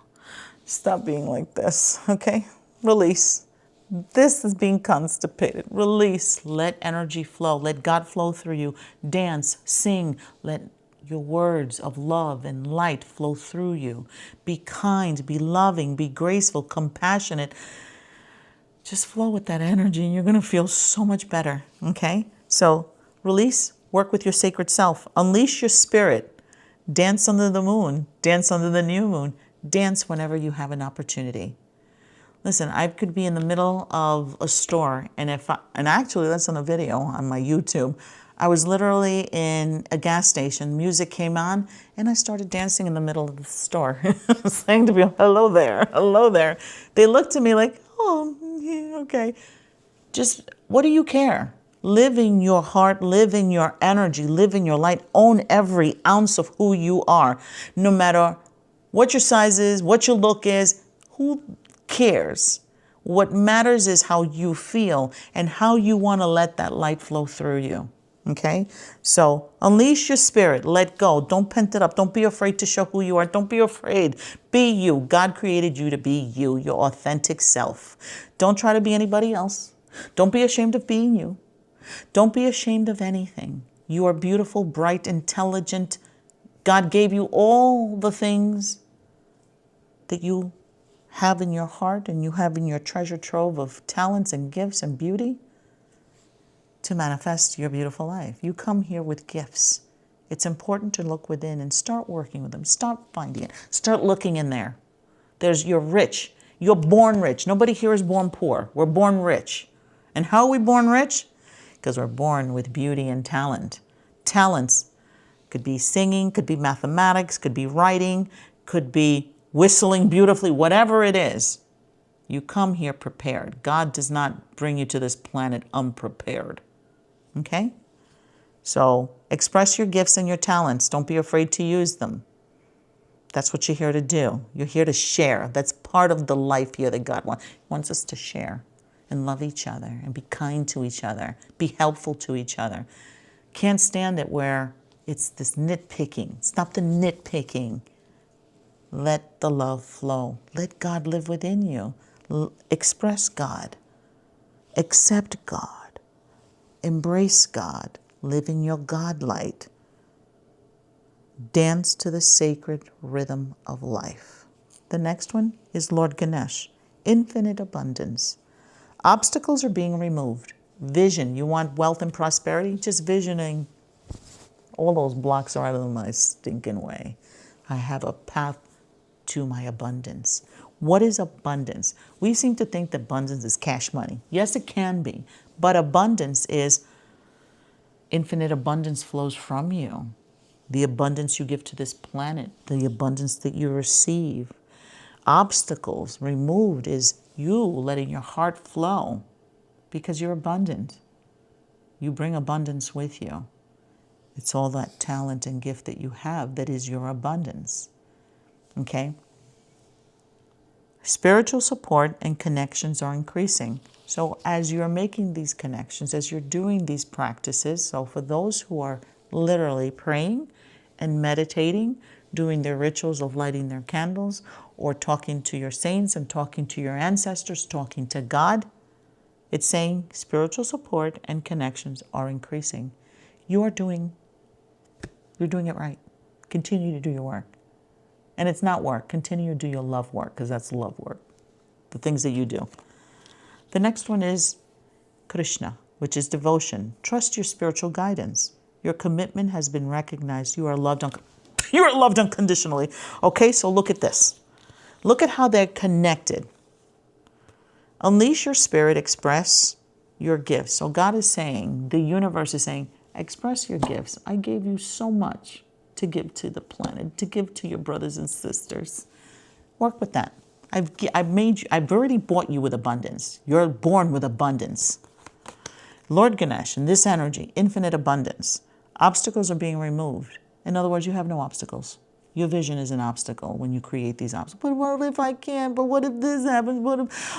Stop being like this, okay? Release. This is being constipated. Release. Let energy flow. Let God flow through you. Dance, sing. Let your words of love and light flow through you. Be kind, be loving, be graceful, compassionate. Just flow with that energy and you're going to feel so much better. Okay? So release, work with your sacred self. Unleash your spirit. Dance under the moon. Dance under the new moon. Dance whenever you have an opportunity. Listen, I could be in the middle of a store, and actually that's on a video on my YouTube. I was literally in a gas station, music came on, and I started dancing in the middle of the store, saying to people, hello there, hello there. They looked at me like, oh, yeah, okay. Just, what do you care? Live in your heart, live in your energy, live in your light, own every ounce of who you are, no matter what your size is, what your look is, who cares? What matters is how you feel and how you want to let that light flow through you. Okay? So unleash your spirit. Let go. Don't pent it up. Don't be afraid to show who you are. Don't be afraid. Be you. God created you to be you, your authentic self. Don't try to be anybody else. Don't be ashamed of being you. Don't be ashamed of anything. You are beautiful, bright, intelligent. God gave you all the things that you have in your heart and you have in your treasure trove of talents and gifts and beauty to manifest your beautiful life. You come here with gifts. It's important to look within and start working with them. Start finding it. Start looking in there. You're rich. You're born rich. Nobody here is born poor. We're born rich. And how are we born rich? Because we're born with beauty and talent. Talents could be singing, could be mathematics, could be writing, could be whistling beautifully, whatever it is. You come here prepared. God does not bring you to this planet unprepared. Okay? So express your gifts and your talents. Don't be afraid to use them. That's what you're here to do. You're here to share. That's part of the life here that God wants. He wants us to share and love each other and be kind to each other, be helpful to each other. Can't stand it where it's this nitpicking. Stop the nitpicking. Let the love flow. Let God live within you. Express God. Accept God. Embrace God. Live in your God light. Dance to the sacred rhythm of life. The next one is Lord Ganesh. Infinite abundance. Obstacles are being removed. Vision. You want wealth and prosperity? Just visioning. All those blocks are out of my stinking way. I have a path to my abundance. What is abundance? We seem to think that abundance is cash money. Yes, it can be. But abundance is infinite abundance flows from you. The abundance you give to this planet, the abundance that you receive. Obstacles removed is you letting your heart flow because you're abundant. You bring abundance with you. It's all that talent and gift that you have that is your abundance. Okay? Spiritual support and connections are increasing. So as you're making these connections, as you're doing these practices, so for those who are literally praying and meditating, doing their rituals of lighting their candles, or talking to your saints and talking to your ancestors, talking to God, it's saying spiritual support and connections are increasing. You're doing it right. Continue to do your work. And it's not work. Continue to do your love work, because that's love work. The things that you do. The next one is Krishna, which is devotion. Trust your spiritual guidance. Your commitment has been recognized. You are loved unconditionally. Okay, so look at this. Look at how they're connected. Unleash your spirit, express your gifts. So God is saying, the universe is saying, express your gifts. I gave you so much to give to the planet, to give to your brothers and sisters. Work with that. I've already bought you with abundance. You're born with abundance. Lord Ganesh, in this energy, infinite abundance. Obstacles are being removed. In other words, you have no obstacles. Your vision is an obstacle when you create these obstacles. But what if I can't? But what if this happens?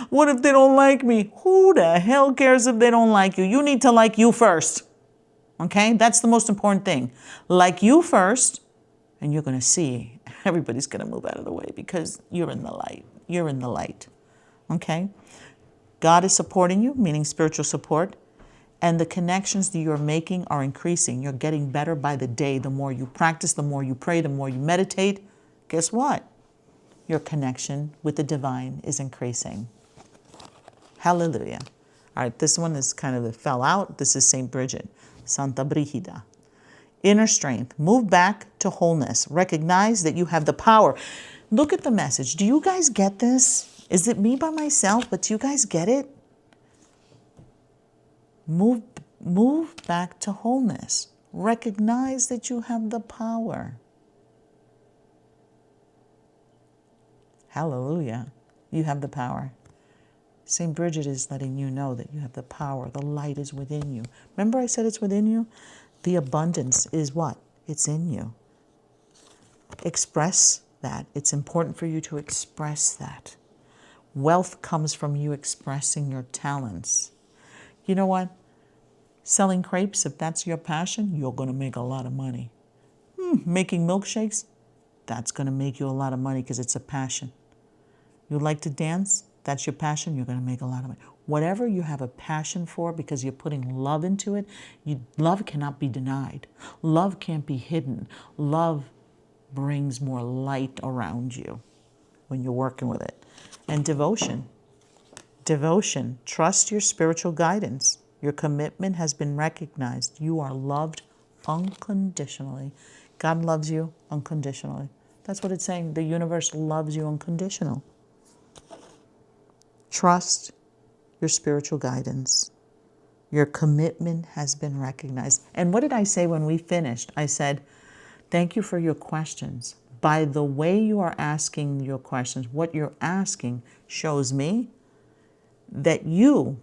What if they don't like me? Who the hell cares if they don't like you? You need to like you first. Okay? That's the most important thing. Like you first, and you're going to see everybody's going to move out of the way because you're in the light. You're in the light. Okay? God is supporting you, meaning spiritual support, and the connections that you're making are increasing. You're getting better by the day. The more you practice, the more you pray, the more you meditate. Guess what? Your connection with the divine is increasing. Hallelujah. All right, this one is kind of it fell out. This is St. Bridget, Santa Brigida. Inner strength. Move back to wholeness. Recognize that you have the power. Look at the message. Do you guys get this? Is it me by myself? But do you guys get it? Move back to wholeness. Recognize that you have the power. Hallelujah. You have the power. St. Bridget is letting you know that you have the power. The light is within you. Remember I said it's within you? The abundance is what? It's in you. Express that. It's important for you to express that. Wealth comes from you expressing your talents. You know what? Selling crepes, if that's your passion, you're going to make a lot of money. Making milkshakes, that's going to make you a lot of money because it's a passion. You like to dance, that's your passion, you're going to make a lot of money. Whatever you have a passion for because you're putting love into it, love cannot be denied. Love can't be hidden. Love brings more light around you when you're working with it. And devotion. Devotion. Trust your spiritual guidance. Your commitment has been recognized. You are loved unconditionally. God loves you unconditionally. That's what it's saying. The universe loves you unconditional. Trust your spiritual guidance. Your commitment has been recognized. And what did I say when we finished? I said, thank you for your questions. By the way you are asking your questions, what you're asking shows me that you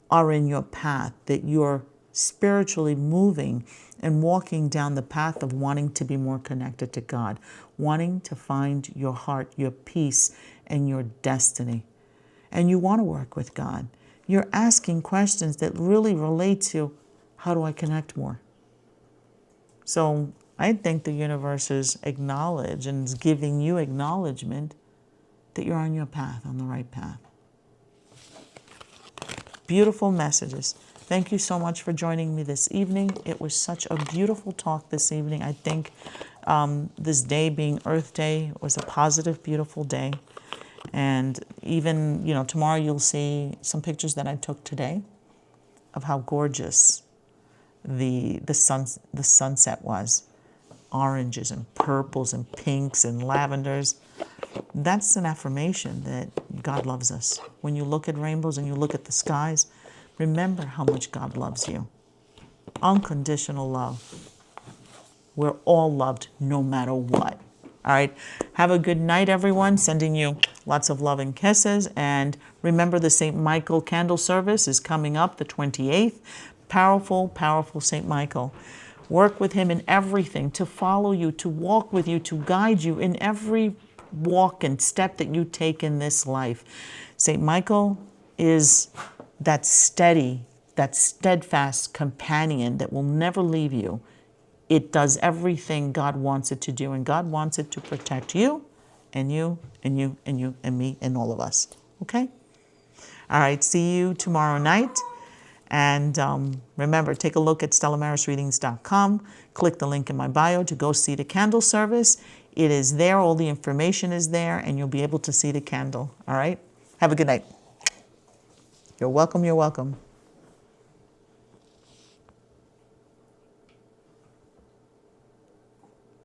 are in your path, that you're spiritually moving and walking down the path of wanting to be more connected to God, wanting to find your heart, your peace, and your destiny. And you want to work with God. You're asking questions that really relate to, how do I connect more? So I think the universe is acknowledged and is giving you acknowledgement that you're on your path, on the right path. Beautiful messages. Thank you so much for joining me this evening. It was such a beautiful talk this evening. I think this day being Earth Day was a positive, beautiful day. And even, tomorrow you'll see some pictures that I took today of how gorgeous the sunset was. Oranges and purples and pinks and lavenders. That's an affirmation that God loves us. When you look at rainbows and you look at the skies, remember how much God loves you. Unconditional love. We're all loved no matter what. All right. Have a good night, everyone. Sending you lots of love and kisses. And remember, the St. Michael candle service is coming up the 28th. Powerful, powerful St. Michael. Work with him in everything, to follow you, to walk with you, to guide you in every walk and step that you take in this life. St. Michael is that steady, that steadfast companion that will never leave you. It does everything God wants it to do, and God wants it to protect you and you and you and you and me and all of us. Okay? All right, see you tomorrow night. And remember, take a look at StellaMarisReadings.com. Click the link in my bio to go see the candle service. It is there. All the information is there, and you'll be able to see the candle. All right? Have a good night. You're welcome. You're welcome.